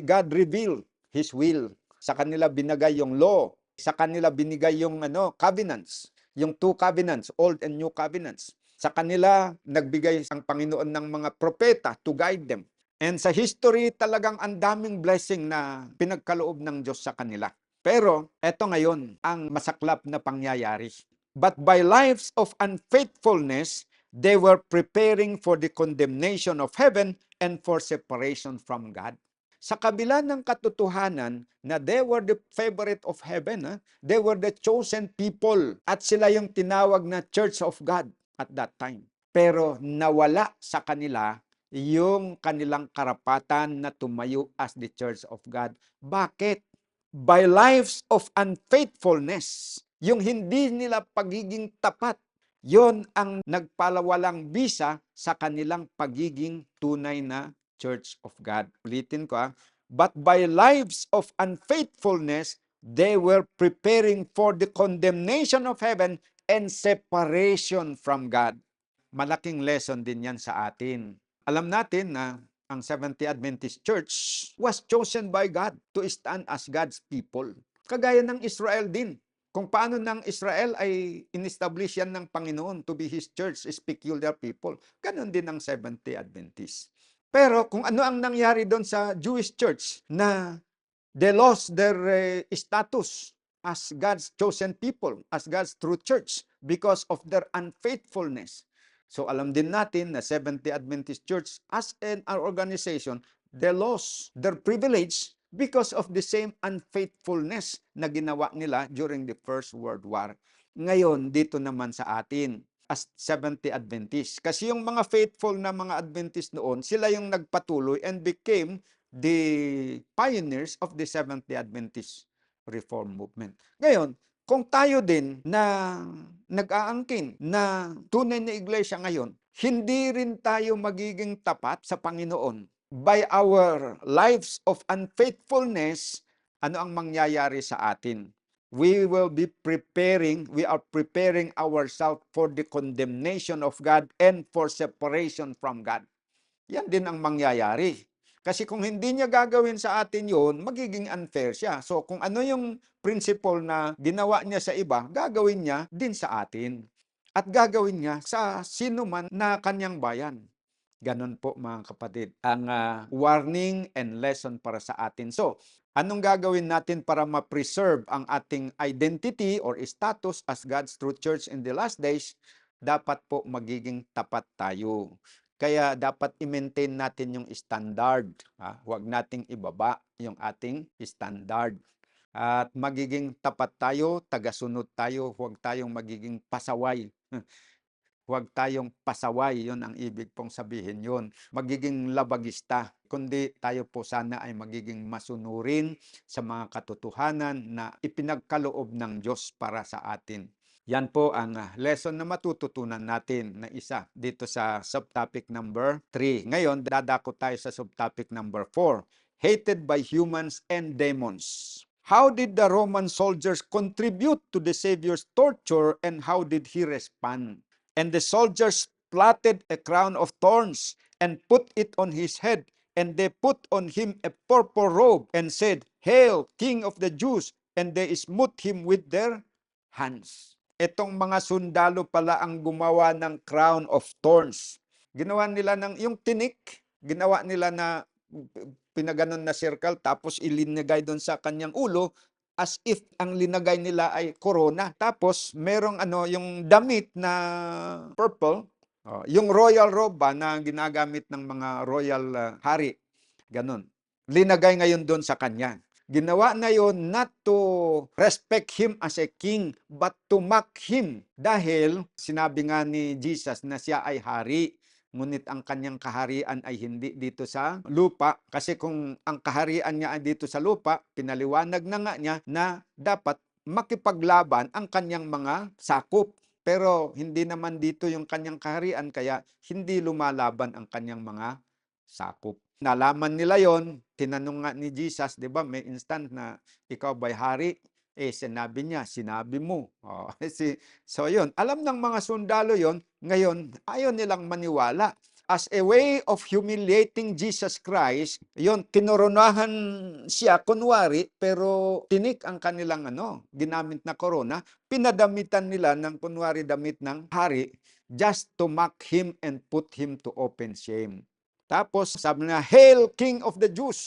God revealed His will. Sa kanila binigay yung law. Sa kanila binigay yung covenants. Yung two covenants, old and new covenants. Sa kanila, nagbigay ang Panginoon ng mga propeta to guide them. And sa history, talagang ang daming blessing na pinagkaloob ng Diyos sa kanila. Pero, eto ngayon, ang masaklap na pangyayari. But by lives of unfaithfulness, they were preparing for the condemnation of heaven and for separation from God. Sa kabila ng katotohanan na they were the favorite of heaven, they were the chosen people at sila yung tinawag na Church of God at that time. Pero nawala sa kanila yung kanilang karapatan na tumayo as the Church of God. Bakit? By lives of unfaithfulness, yung hindi nila pagiging tapat, yon ang nagpalawalang bisa sa kanilang pagiging tunay na Church of God. Ulitin ko but by lives of unfaithfulness, they were preparing for the condemnation of heaven and separation from God. Malaking lesson din yan sa atin. Alam natin na ang Seventh-day Adventist Church was chosen by God to stand as God's people. Kagaya ng Israel din. Kung paano ng Israel ay in-establish yan ng Panginoon to be His church, His peculiar people. Ganon din ang Seventh-day Adventist. Pero kung ano ang nangyari doon sa Jewish church na they lost their status as God's chosen people, as God's true church because of their unfaithfulness. So alam din natin na Seventh-day Adventist Church as an organization, they lost their privilege because of the same unfaithfulness na ginawa nila during the First World War. Ngayon, dito naman sa atin, as Seventh-day Adventist. Kasi yung mga faithful na mga Adventist noon, sila yung nagpatuloy and became the pioneers of the Seventh-day Adventist Reform Movement. Ngayon, kung tayo din na nag-aangkin na tunay na iglesia ngayon, hindi rin tayo magiging tapat sa Panginoon. By our lives of unfaithfulness, ano ang mangyayari sa atin? We are preparing ourselves for the condemnation of God and for separation from God. Yan din ang mangyayari. Kasi kung hindi niya gagawin sa atin yun, magiging unfair siya. So kung ano yung principle na ginawa niya sa iba, gagawin niya din sa atin. At gagawin niya sa sino man na kanyang bayan. Ganon po mga kapatid. Ang warning and lesson para sa atin. So, anong gagawin natin para ma-preserve ang ating identity or status as God's true church in the last days? Dapat po magiging tapat tayo. Kaya dapat i-maintain natin yung standard. Huwag nating ibaba yung ating standard. At magiging tapat tayo, tagasunod tayo, huwag tayong magiging pasaway. Huwag tayong pasaway, yun ang ibig pong sabihin yun. Magiging labagista, kundi tayo po sana ay magiging masunurin sa mga katotohanan na ipinagkaloob ng Diyos para sa atin. Yan po ang lesson na matututunan natin na isa dito sa subtopic number 3. Ngayon, dadako tayo sa subtopic number 4. Hated by humans and demons. How did the Roman soldiers contribute to the Savior's torture and how did he respond? And the soldiers plaited a crown of thorns and put it on his head, and they put on him a purple robe and said, "Hail, King of the Jews!" And they smote him with their hands. Itong mga sundalo pala ang gumawa ng crown of thorns. Ginawa nila yung tinik, ginawa nila na pinaganon na circle, tapos ilinagay doon sa kanyang ulo, as if ang linagay nila ay corona. Tapos merong yung damit na purple, yung royal robe na ginagamit ng mga royal hari. Ganon. Linagay ngayon doon sa kanya. Ginawa na yon not to respect him as a king, but to mock him. Dahil sinabi nga ni Jesus na siya ay hari, ngunit ang kanyang kaharian ay hindi dito sa lupa. Kasi kung ang kaharian niya ay dito sa lupa, pinaliwanag na nga niya na dapat makipaglaban ang kanyang mga sakop. Pero hindi naman dito yung kanyang kaharian, kaya hindi lumalaban ang kanyang mga sakop. Nalaman nila yon, tinanong nga ni Jesus, di ba, may instant na ikaw ba'y hari? Sinabi niya, sinabi mo. So yun, alam ng mga sundalo yon, ngayon ayaw nilang maniwala. As a way of humiliating Jesus Christ, yon, kinoronahan siya, kunwari, pero tinik ang kanilang ginamit na korona, pinadamitan nila ng kunwari damit ng hari, just to mock him and put him to open shame. Tapos sabi niya, Hail, King of the Jews!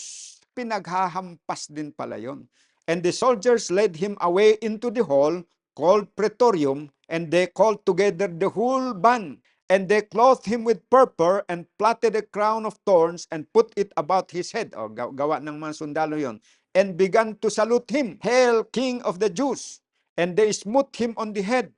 Pinaghahampas din pala yon. And the soldiers led him away into the hall called Praetorium, and they called together the whole band. And they clothed him with purple and platted a crown of thorns and put it about his head. O, gawa ng mga sundalo yon. And began to salute him, Hail, King of the Jews! And they smote him on the head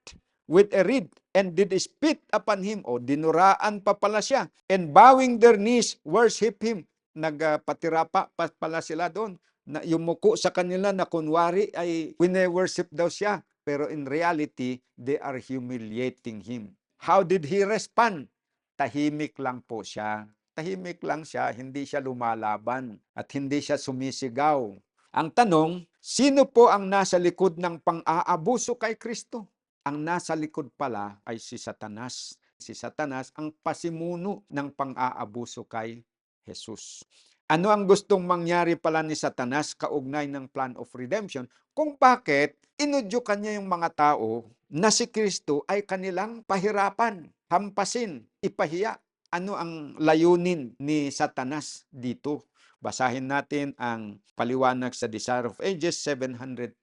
with a reed, and did spit upon him, o dinuraan pa pala siya, and bowing their knees, worship him. Nagpatira pa pala sila doon, na yumuko sa kanila na kunwari ay wine-worship daw siya, pero in reality, they are humiliating him. How did he respond? Tahimik lang po siya. Tahimik lang siya, hindi siya lumalaban, at hindi siya sumisigaw. Ang tanong, sino po ang nasa likod ng pang-aabuso kay Kristo? Ang nasa likod pala ay si Satanas. Si Satanas ang pasimuno ng pang-aabuso kay Jesus. Ano ang gustong mangyari pala ni Satanas kaugnay ng plan of redemption? Kung bakit inudyukan niya yung mga tao na si Kristo ay kanilang pahirapan, hampasin, ipahiya. Ano ang layunin ni Satanas dito? Basahin natin ang paliwanag sa Desire of Ages 734.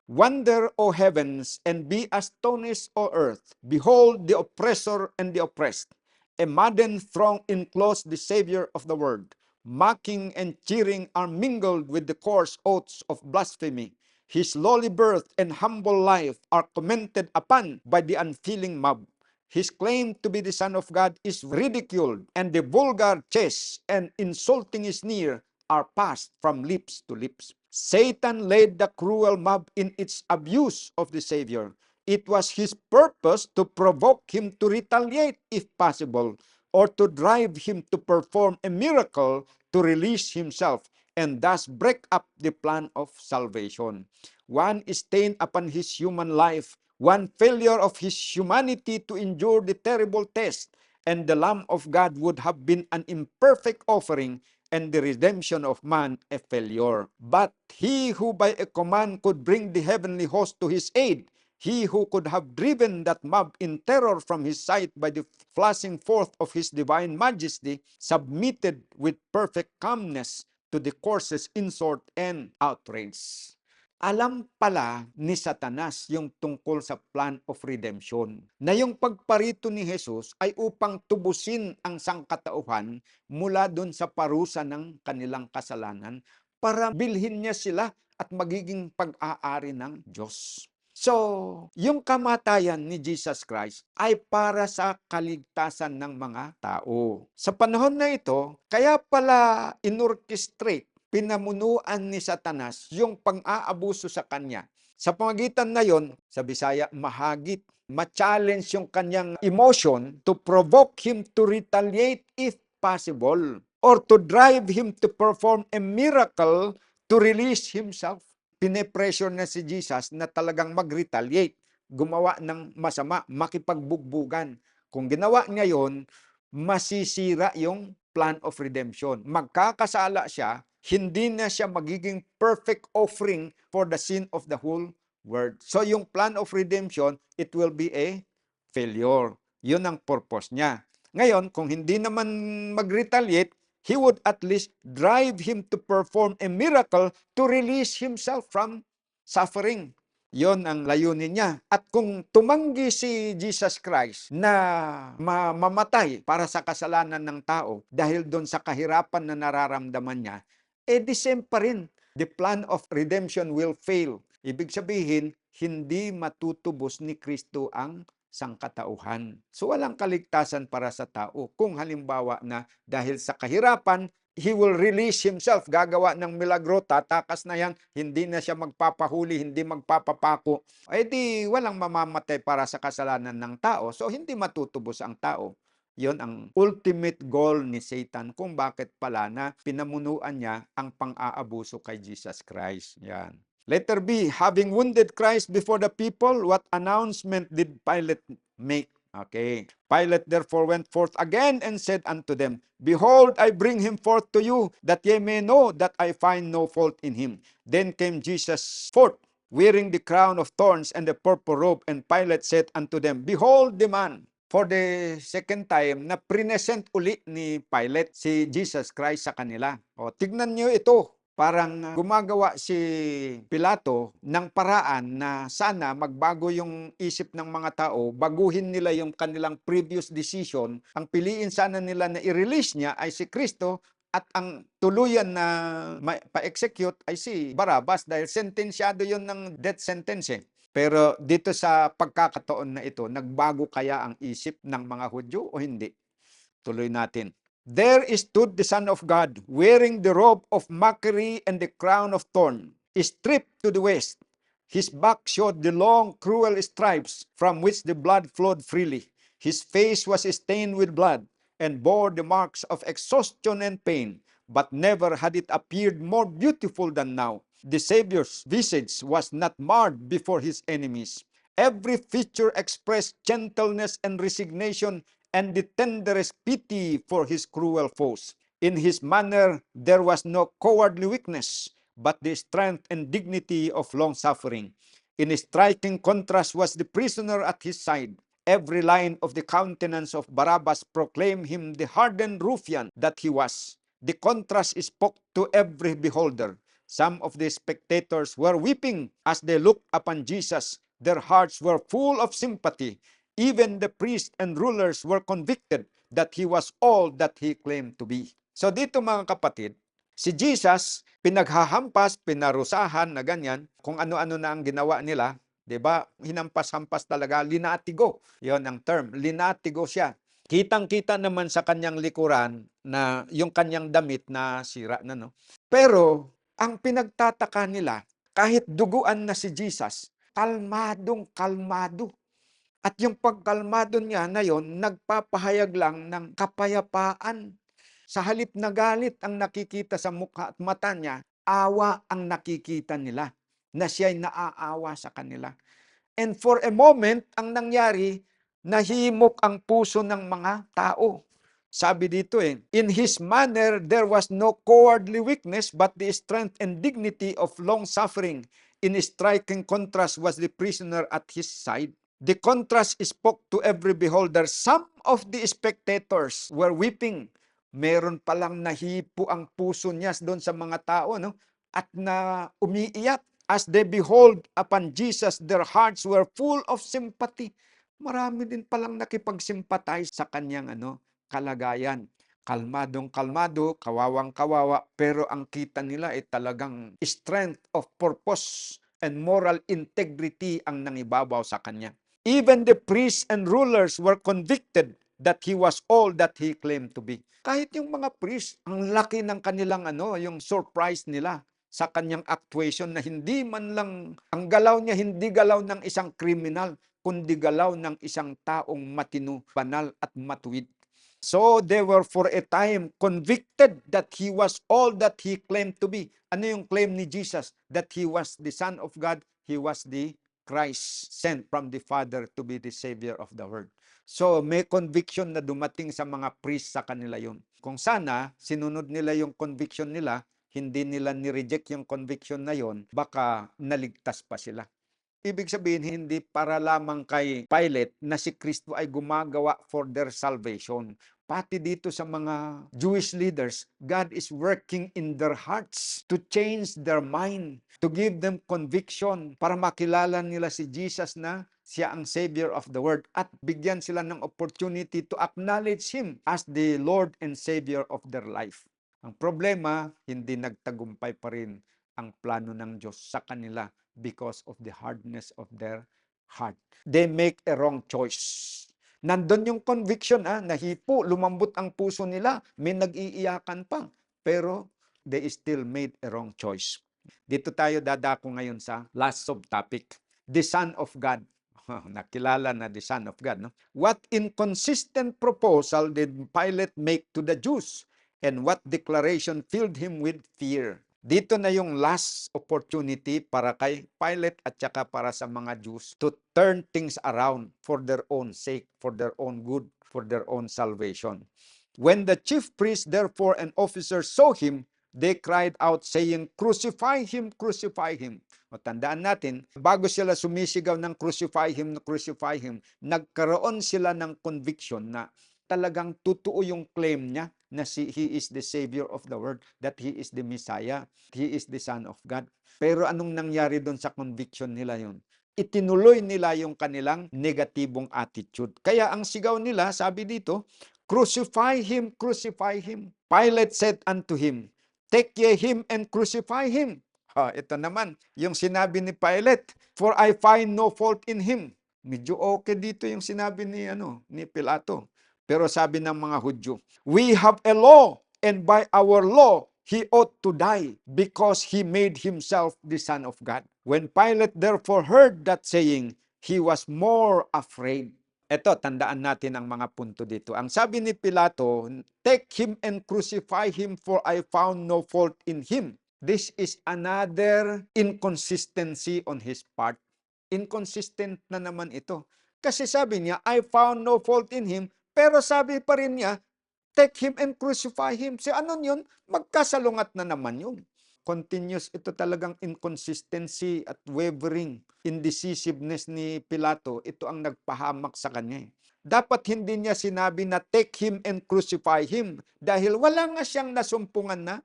Wonder, O heavens, and be astonished, O earth. Behold the oppressor and the oppressed. A maddened throng enclose the Savior of the world. Mocking and cheering are mingled with the coarse oaths of blasphemy. His lowly birth and humble life are commented upon by the unfeeling mob. His claim to be the Son of God is ridiculed, and the vulgar jest and insulting sneer are passed from lips to lips. Satan led the cruel mob in its abuse of the Savior. It was his purpose to provoke him to retaliate if possible, or to drive him to perform a miracle to release himself and thus break up the plan of salvation. One stain upon his human life, one failure of his humanity to endure the terrible test, and the Lamb of God would have been an imperfect offering, and the redemption of man a failure. But he who by a command could bring the heavenly host to his aid, he who could have driven that mob in terror from his sight by the flashing forth of his divine majesty, submitted with perfect calmness to the coarses insult and outrage. Alam pala ni Satanas yung tungkol sa plan of redemption, na yung pagparito ni Jesus ay upang tubusin ang sangkatauhan mula dun sa parusa ng kanilang kasalanan para bilhin niya sila at magiging pag-aari ng Diyos. So, yung kamatayan ni Jesus Christ ay para sa kaligtasan ng mga tao. Sa panahon na ito, kaya pala inorchestrate, pinamunuan ni Satanas yung pang-aabuso sa kanya. Sa pamagitan na yon, sa Bisaya, mahagit, ma-challenge yung kanyang emotion to provoke him to retaliate if possible, or to drive him to perform a miracle to release himself. Pine-pressure na si Jesus na talagang mag-retaliate, gumawa ng masama, makipagbugbugan. Kung ginawa niya yon, masisira yung plan of redemption. Magkakasala siya, hindi na siya magiging perfect offering for the sin of the whole world. So yung plan of redemption, it will be a failure. Yun ang purpose niya. Ngayon, kung hindi naman mag-retaliate, he would at least drive him to perform a miracle to release himself from suffering. Yon ang layunin niya. At kung tumanggi si Jesus Christ na mamatay para sa kasalanan ng tao dahil doon sa kahirapan na nararamdaman niya, the same pa rin the plan of redemption will fail. Ibig sabihin, hindi matutubos ni Kristo ang sangkatauhan. So walang kaligtasan para sa tao kung halimbawa na dahil sa kahirapan, He will release Himself, gagawa ng milagro, tatakas na yan, hindi na siya magpapahuli, hindi magpapapako. Eh di walang mamamatay para sa kasalanan ng tao, so hindi matutubos ang tao. Yon ang ultimate goal ni Satan kung bakit pala na pinamunuan niya ang pang-aabuso kay Jesus Christ. Yan. Letter B, having wounded Christ before the people, what announcement did Pilate make? Okay. Pilate therefore went forth again and said unto them, Behold, I bring him forth to you, that ye may know that I find no fault in him. Then came Jesus forth, wearing the crown of thorns and the purple robe, and Pilate said unto them, Behold the man. For the second time, na present uli ni Pilate si Jesus Christ sa kanila. O, tignan niyo ito. Parang gumagawa si Pilato ng paraan na sana magbago yung isip ng mga tao, baguhin nila yung kanilang previous decision. Ang piliin sana nila na i-release niya ay si Kristo at ang tuluyan na pa-execute ay si Barabbas dahil sentensyado yon ng death sentence eh. Pero dito sa pagkakataon na ito, nagbago kaya ang isip ng mga Hudyo o hindi? Tuloy natin. There stood the Son of God, wearing the robe of mockery and the crown of thorn, stripped to the waist. His back showed the long, cruel stripes from which the blood flowed freely. His face was stained with blood and bore the marks of exhaustion and pain, but never had it appeared more beautiful than now. The Savior's visage was not marred before his enemies. Every feature expressed gentleness and resignation and the tenderest pity for his cruel foes. In his manner there was no cowardly weakness, but the strength and dignity of long-suffering. In striking contrast was the prisoner at his side. Every line of the countenance of Barabbas proclaimed him the hardened ruffian that he was. The contrast spoke to every beholder. Some of the spectators were weeping as they looked upon Jesus. Their hearts were full of sympathy. Even the priests and rulers were convicted that he was all that he claimed to be. So dito mga kapatid, si Jesus, pinaghahampas, pinarusahan na ganyan, kung ano-ano na ang ginawa nila, 'di ba? Hinampas-hampas talaga, linatigo. 'Yon ang term, linatigo siya. Kitang-kita naman sa kanyang likuran na yung kanyang damit na sira na, no? Pero ang pinagtataka nila, kahit duguan na si Jesus, kalmadong kalmado. At yung pagkalmado niya na yon, nagpapahayag lang ng kapayapaan. Sa halip na galit ang nakikita sa mukha at mata niya, awa ang nakikita nila, na siya'y naaawa sa kanila. And for a moment, ang nangyari, nahimok ang puso ng mga tao. Sabi dito in his manner, there was no cowardly weakness, but the strength and dignity of long-suffering. In striking contrast was the prisoner at his side. The contrast spoke to every beholder. Some of the spectators were weeping. Meron palang nahipo ang puso niya doon sa mga tao, no? At na umiiyak. As they behold upon Jesus, their hearts were full of sympathy. Marami din palang nakipagsympathize sa kanyang kalagayan. Kalmadong kalmado, kawawang kawawa, pero ang kita nila ay talagang strength of purpose and moral integrity ang nangibabaw sa kanya. Even the priests and rulers were convicted that he was all that he claimed to be. Kahit yung mga priests, ang laki ng kanilang yung surprise nila sa kanyang actuation na hindi man lang, ang galaw niya hindi galaw ng isang kriminal, kundi galaw ng isang taong matino, banal at matuwid. So they were for a time convicted that he was all that he claimed to be. Ano yung claim ni Jesus? That he was the Son of God, he was the Christ sent from the Father to be the Savior of the world. So may conviction na dumating sa mga priest sa kanila yun. Kung sana sinunod nila yung conviction nila, hindi nila ni-reject yung conviction na yon, baka naligtas pa sila. Ibig sabihin, hindi para lamang kay Pilate na si Kristo ay gumagawa for their salvation. Pati dito sa mga Jewish leaders, God is working in their hearts to change their mind, to give them conviction para makilala nila si Jesus na siya ang Savior of the world at bigyan sila ng opportunity to acknowledge Him as the Lord and Savior of their life. Ang problema, hindi nagtagumpay pa rin ang plano ng Diyos sa kanila because of the hardness of their heart. They make a wrong choice. Nandun yung conviction, nahipo, lumambot ang puso nila, may nag-iiyakan pa. Pero they still made a wrong choice. Dito tayo dadako ngayon sa last subtopic, the Son of God. Nakilala na the Son of God. No? What inconsistent proposal did Pilate make to the Jews? And what declaration filled him with fear? Dito na yung last opportunity para kay Pilate at saka para sa mga Jews to turn things around for their own sake, for their own good, for their own salvation. When the chief priests, therefore, and officers saw him, they cried out saying, "Crucify him, crucify him." O tandaan natin, bago sila sumisigaw ng crucify him, nagkaroon sila ng conviction na talagang totoo yung claim niya na he is the Savior of the world, that he is the Messiah, he is the Son of God. Pero anong nangyari doon sa conviction nila yun? Itinuloy nila yung kanilang negatibong attitude. Kaya ang sigaw nila, sabi dito, "Crucify him, crucify him." Pilate said unto him, "Take ye him and crucify him." Ito naman, yung sinabi ni Pilate, "For I find no fault in him." Medyo okay dito yung sinabi ni Pilato. Pero sabi ng mga Hudyo, "We have a law, and by our law, he ought to die because he made himself the Son of God." When Pilate therefore heard that saying, he was more afraid. Ito, tandaan natin ang mga punto dito. Ang sabi ni Pilato, "Take him and crucify him, for I found no fault in him." This is another inconsistency on his part. Inconsistent na naman ito. Kasi sabi niya, "I found no fault in him," pero sabi pa rin niya, "Take him and crucify him." Si ano yun? Magkasalungat na naman yun. Continuous ito talagang inconsistency at wavering, indecisiveness ni Pilato. Ito ang nagpahamak sa kanya. Dapat hindi niya sinabi na take him and crucify him dahil wala nga siyang nasumpungan na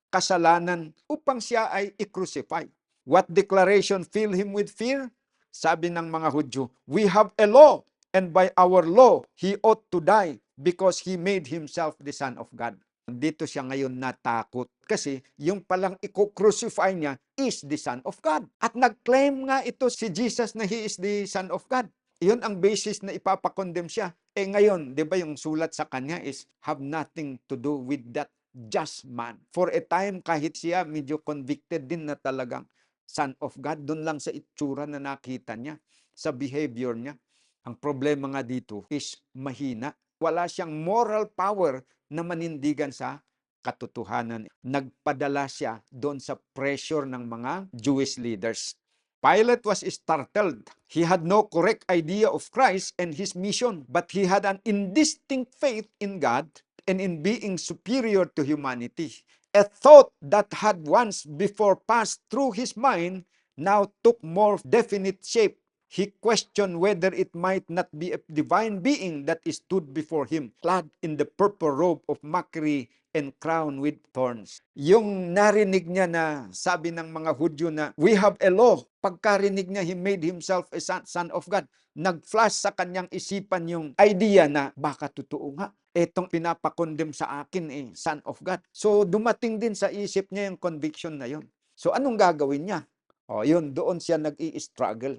kasalanan upang siya ay i-crucify. What declaration fill him with fear? Sabi ng mga Hudyo, "We have a law, and by our law, he ought to die because he made himself the Son of God." Dito siya ngayon natakot kasi yung palang i-crucify niya is the Son of God. At nag-claim nga ito si Jesus na he is the Son of God. Iyon ang basis na ipapakondem siya. Ngayon, di ba yung sulat sa kanya is have nothing to do with that just man. For a time, kahit siya medyo convicted din na talagang Son of God, doon lang sa itsura na nakita niya, sa behavior niya. Ang problema nga dito is mahina. Wala siyang moral power na manindigan sa katotohanan. Nagpadala siya doon sa pressure ng mga Jewish leaders. Pilate was startled. He had no correct idea of Christ and his mission, but he had an indistinct faith in God and in being superior to humanity. A thought that had once before passed through his mind now took more definite shape. He questioned whether it might not be a divine being that stood before him, clad in the purple robe of mockery and crowned with thorns. Yung narinig niya na sabi ng mga Hudyo na, "We have a law." Pagkarinig niya, he made himself a son of God. Nag-flash sa kanyang isipan yung idea na baka totoo nga. Etong pinapakondem sa akin Son of God. So dumating din sa isip niya yung conviction na yun. So anong gagawin niya? Yun, doon siya nag-i-struggle.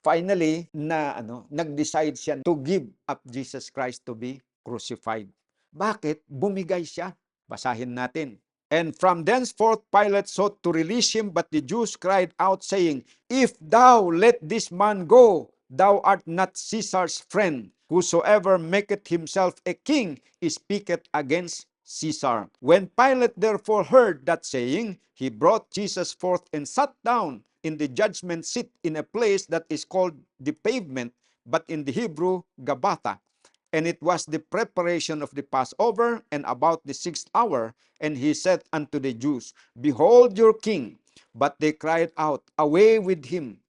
Finally, nag-decide siya to give up Jesus Christ to be crucified. Bakit? Bumigay siya. Basahin natin. "And from thenceforth Pilate sought to release him, but the Jews cried out, saying, If thou let this man go, thou art not Caesar's friend. Whosoever maketh himself a king speaketh against Caesar." When Pilate therefore heard that saying, he brought Jesus forth and sat down in the judgment seat in a place that is called the pavement, but in the Hebrew, Gabbatha. And it was the preparation of the Passover, and about the 6th hour. And he said unto the Jews, Behold your king. But they cried out, Away with him,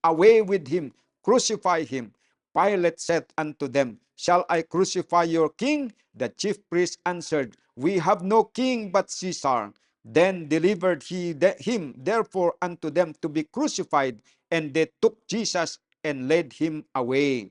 crucify him. Pilate said unto them, Shall I crucify your king? The chief priests answered, We have no king but Caesar. Then delivered he him therefore unto them to be crucified, and they took Jesus and led him away.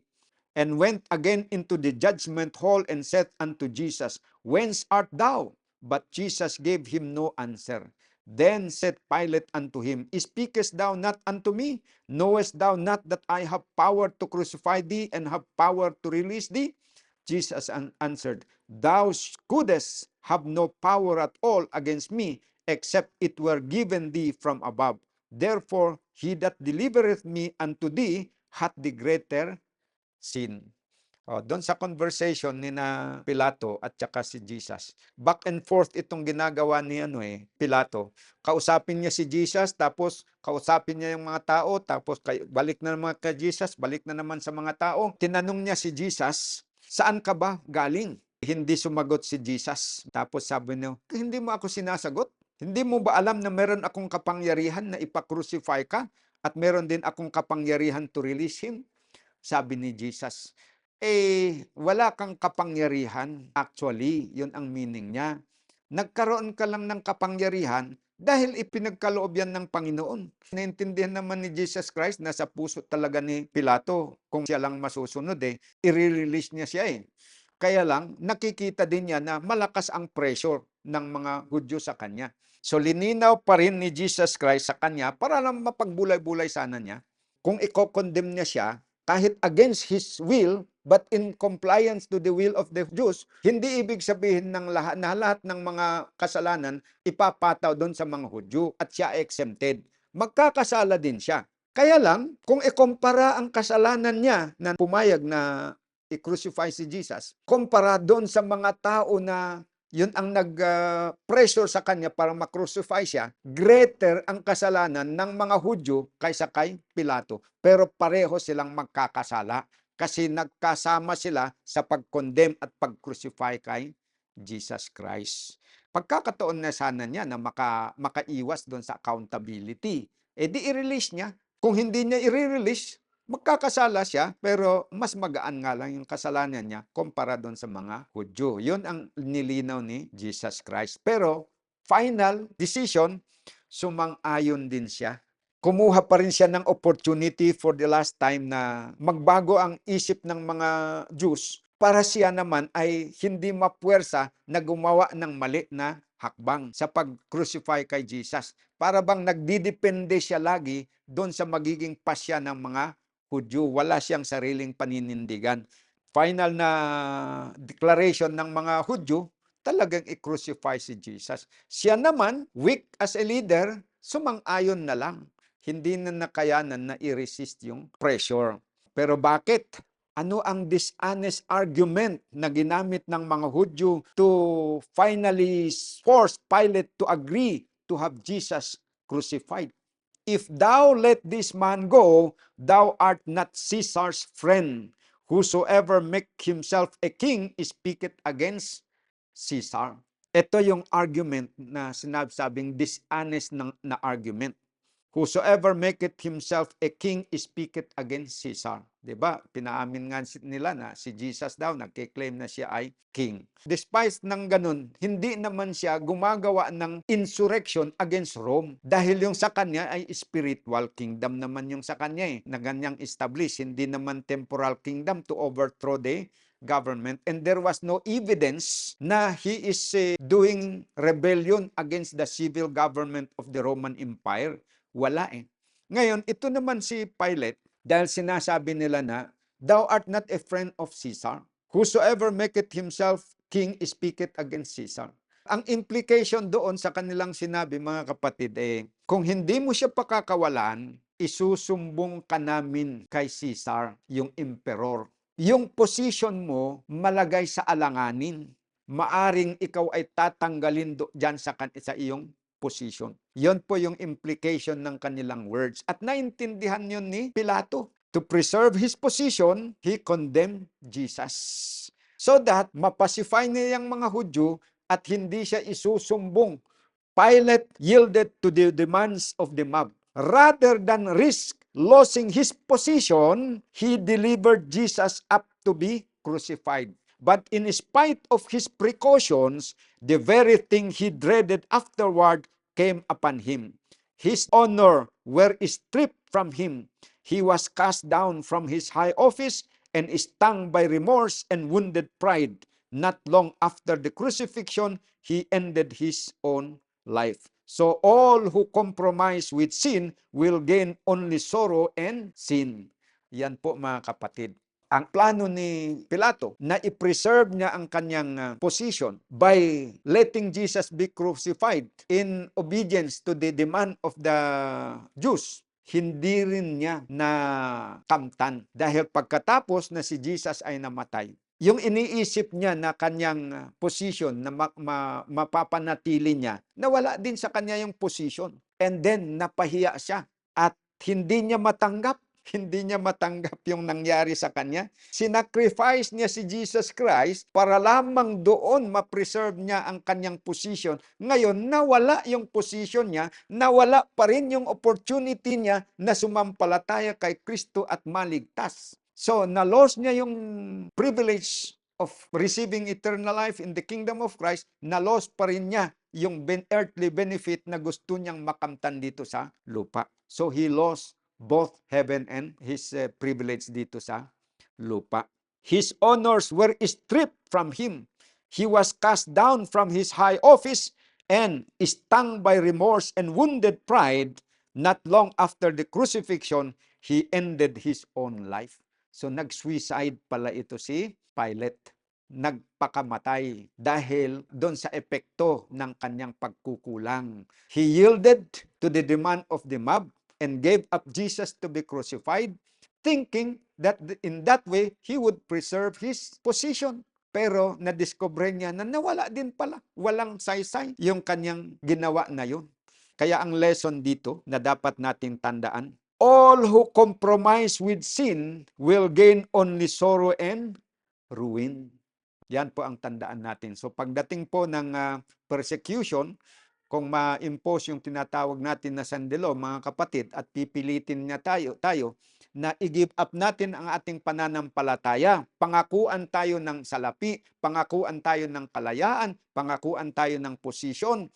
And went again into the judgment hall and said unto Jesus, Whence art thou? But Jesus gave him no answer. Then said Pilate unto him, Speakest thou not unto me? Knowest thou not that I have power to crucify thee and have power to release thee? Jesus answered, Thou couldst have no power at all against me, except it were given thee from above. Therefore, he that delivereth me unto thee hath the greater sin. Doon sa conversation ni na Pilato at saka si Jesus. Back and forth itong ginagawa ni Pilato. Kausapin niya si Jesus, tapos kausapin niya yung mga tao, tapos balik na naman kay Jesus, balik na naman sa mga tao. Tinanong niya si Jesus, saan ka ba galing? Hindi sumagot si Jesus. Tapos sabi niya, hindi mo ako sinasagot? Hindi mo ba alam na meron akong kapangyarihan na ipakrucify ka? At meron din akong kapangyarihan to release him? Sabi ni Jesus, wala kang kapangyarihan. Actually, yun ang meaning niya. Nagkaroon ka lang ng kapangyarihan dahil ipinagkaloob yan ng Panginoon. Naintindihan naman ni Jesus Christ na sa puso talaga ni Pilato, kung siya lang masusunod, i-release niya siya . Kaya lang, nakikita din niya na malakas ang pressure ng mga Hudyo sa kanya. So, lininaw pa rin ni Jesus Christ sa kanya para lang mapagbulay-bulay sana niya. Kung i-condemn niya siya, kahit against his will, but in compliance to the will of the Jews, hindi ibig sabihin ng lahat ng mga kasalanan ipapataw doon sa mga Hudyo at siya exempted. Magkakasala din siya. Kaya lang, kung ikumpara ang kasalanan niya na pumayag na i-crucify si Jesus, kumpara doon sa mga tao na yun ang nag-pressure sa kanya para makrucify siya, greater ang kasalanan ng mga Hudyo kaysa kay Pilato. Pero pareho silang magkakasala kasi nagkasama sila sa pag-condemn at pag-crucify kay Jesus Christ. Pagkakataon na sana niya na makaiwas doon sa accountability, di i-release niya. Kung hindi niya i-release, magkakasala siya, pero mas magaan nga lang yung kasalanan niya kumpara doon sa mga Hudyo. Yun ang nilinaw ni Jesus Christ. Pero, final decision, sumang-ayon din siya. Kumuha pa rin siya ng opportunity for the last time na magbago ang isip ng mga Jews para siya naman ay hindi mapuwersa na gumawa ng mali na hakbang sa pag-crucify kay Jesus. Para bang nagdidepende siya lagi doon sa magiging pasya ng mga Hudyo, wala siyang sariling paninindigan. Final na declaration ng mga Hudyo, talagang i-crucify si Jesus. Siya naman, weak as a leader, sumang-ayon na lang. Hindi na nakayanan na i-resist yung pressure. Pero bakit? Ano ang dishonest argument na ginamit ng mga Hudyo to finally force Pilate to agree to have Jesus crucified? If thou let this man go, thou art not Caesar's friend. Whosoever make himself a king speaketh against Caesar. Ito yung argument na sinabing dishonest na argument. Whosoever maketh himself a king speaketh against Caesar. Diba? Pinaamin nga nila na si Jesus daw nagkiklaim na siya ay king. Despite ng ganun, hindi naman siya gumagawa ng insurrection against Rome dahil yung sa kanya ay spiritual kingdom naman yung sa kanya na ganyang establish. Hindi naman temporal kingdom to overthrow the government, and there was no evidence na he is doing rebellion against the civil government of the Roman Empire. Wala . Ngayon, ito naman si Pilate, dahil sinasabi nila na, thou art not a friend of Caesar. Whosoever maketh himself king speaketh against Caesar. Ang implication doon sa kanilang sinabi, mga kapatid, kung hindi mo siya pakakawalan, isusumbong ka namin kay Caesar, yung emperor. Yung position mo malagay sa alanganin. Maaring ikaw ay tatanggalin dyan sa iyong position. Yon po yung implication ng kanilang words. At naintindihan yun ni Pilato. To preserve his position, he condemned Jesus. So that mapacify niya yung mga Hudyo at hindi siya isusumbong. Pilate yielded to the demands of the mob. Rather than risk losing his position, he delivered Jesus up to be crucified. But in spite of his precautions, the very thing he dreaded afterward came upon him. His honor were stripped from him. He was cast down from his high office and stung by remorse and wounded pride. Not long after the crucifixion, he ended his own life. So all who compromise with sin will gain only sorrow and sin. Yan po mga kapatid. Ang plano ni Pilato na i-preserve niya ang kanyang position by letting Jesus be crucified in obedience to the demand of the Jews, hindi rin niya na kamtan. Dahil pagkatapos na si Jesus ay namatay, yung iniisip niya na kanyang position na mapapanatili niya, nawala din sa kanya yung position. And then, napahiya siya at hindi niya matanggap yung nangyari sa kanya. Sinacrifice niya si Jesus Christ para lamang doon ma-preserve niya ang kanyang position. Ngayon, nawala yung position niya, nawala pa rin yung opportunity niya na sumampalataya kay Kristo at maligtas. So, na-loss niya yung privilege of receiving eternal life in the kingdom of Christ, na-loss pa rin niya yung earthly benefit na gusto niyang makamtan dito sa lupa. So, he lost both heaven and his privilege dito sa lupa. His honors were stripped from him. He was cast down from his high office and stung by remorse and wounded pride. Not long after the crucifixion, he ended his own life. So nag-suicide pala ito si Pilate. Nagpakamatay dahil doon sa epekto ng kanyang pagkukulang. He yielded to the demand of the mob and gave up Jesus to be crucified, thinking that in that way, he would preserve his position. Pero nadiscover niya na nawala din pala. Walang saysay yung kanyang ginawa na yun. Kaya ang lesson dito na dapat nating tandaan, all who compromise with sin will gain only sorrow and ruin. Yan po ang tandaan natin. So pagdating po ng persecution, kung ma-impose yung tinatawag natin na sandilo, mga kapatid, at pipilitin niya tayo na i-give up natin ang ating pananampalataya. Pangakuan tayo ng salapi, pangakuan tayo ng kalayaan, pangakuan tayo ng posisyon.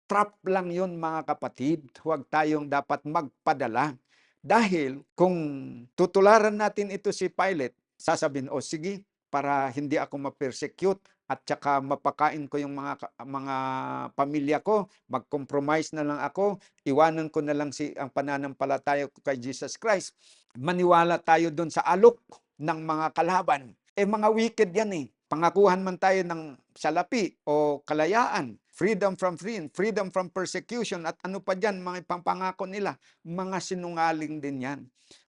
Trap lang yun mga kapatid. Huwag tayong dapat magpadala. Dahil kung tutularan natin ito si Pilate, sasabihin, o sige, para hindi ako ma-persecute, at saka mapakain ko yung mga pamilya ko, mag-compromise na lang ako, iwanan ko na lang ang pananampalataya ko kay Jesus Christ. Maniwala tayo doon sa alok ng mga kalaban. Mga wicked yan eh. Pangakuhan man tayo ng salapi o kalayaan, freedom from sin, freedom from persecution, at ano pa dyan, mga ipangpangako nila, mga sinungaling din yan.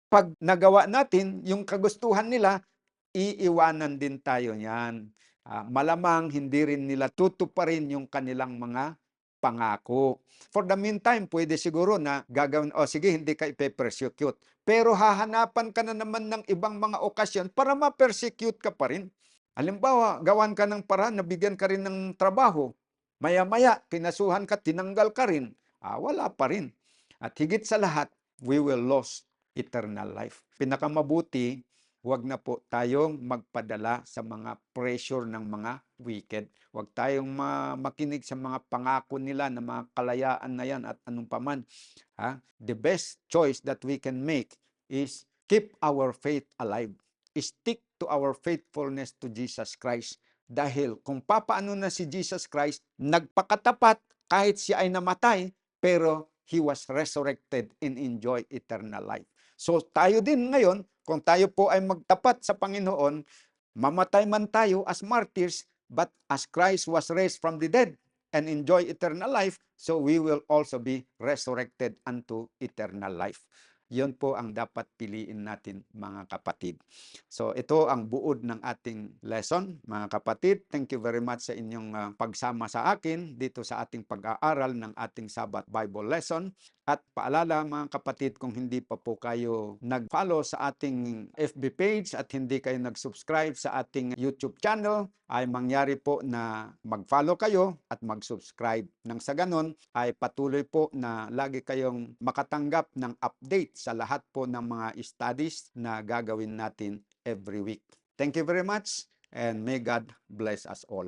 Pag nagawa natin yung kagustuhan nila, iiwanan din tayo yan. Malamang hindi rin nila tutuparin yung kanilang mga pangako. For the meantime, pwede siguro na gagawin, sige, hindi ka ipe-persecute. Pero hahanapan ka na naman ng ibang mga okasyon para ma-persecute ka pa rin. Halimbawa, gawan ka ng paraan, nabigyan ka rin ng trabaho. Maya-maya, pinasuhan ka, tinanggal ka rin. Wala pa rin. At higit sa lahat, we will lose eternal life. Pinakamabuti, huwag na po tayong magpadala sa mga pressure ng mga wicked. Huwag tayong makinig sa mga pangako nila na mga kalayaan na yan at anong paman. The best choice that we can make is keep our faith alive. Stick to our faithfulness to Jesus Christ. Dahil kung papaano na si Jesus Christ, nagpakatapat kahit siya ay namatay, pero He was resurrected and enjoy eternal life. So tayo din ngayon, kung tayo po ay magtapat sa Panginoon, mamatay man tayo as martyrs, but as Christ was raised from the dead and enjoy eternal life, so we will also be resurrected unto eternal life. Yun po ang dapat piliin natin, mga kapatid. So ito ang buod ng ating lesson, mga kapatid. Thank you very much sa inyong pagsama sa akin dito sa ating pag-aaral ng ating Sabbath Bible lesson. At paalala mga kapatid, kung hindi pa po kayo nag-follow sa ating FB page at hindi kayo nag-subscribe sa ating YouTube channel, ay mangyari po na mag-follow kayo at mag-subscribe. Nang sa ganon, ay patuloy po na lagi kayong makatanggap ng update sa lahat po ng mga studies na gagawin natin every week. Thank you very much and may God bless us all.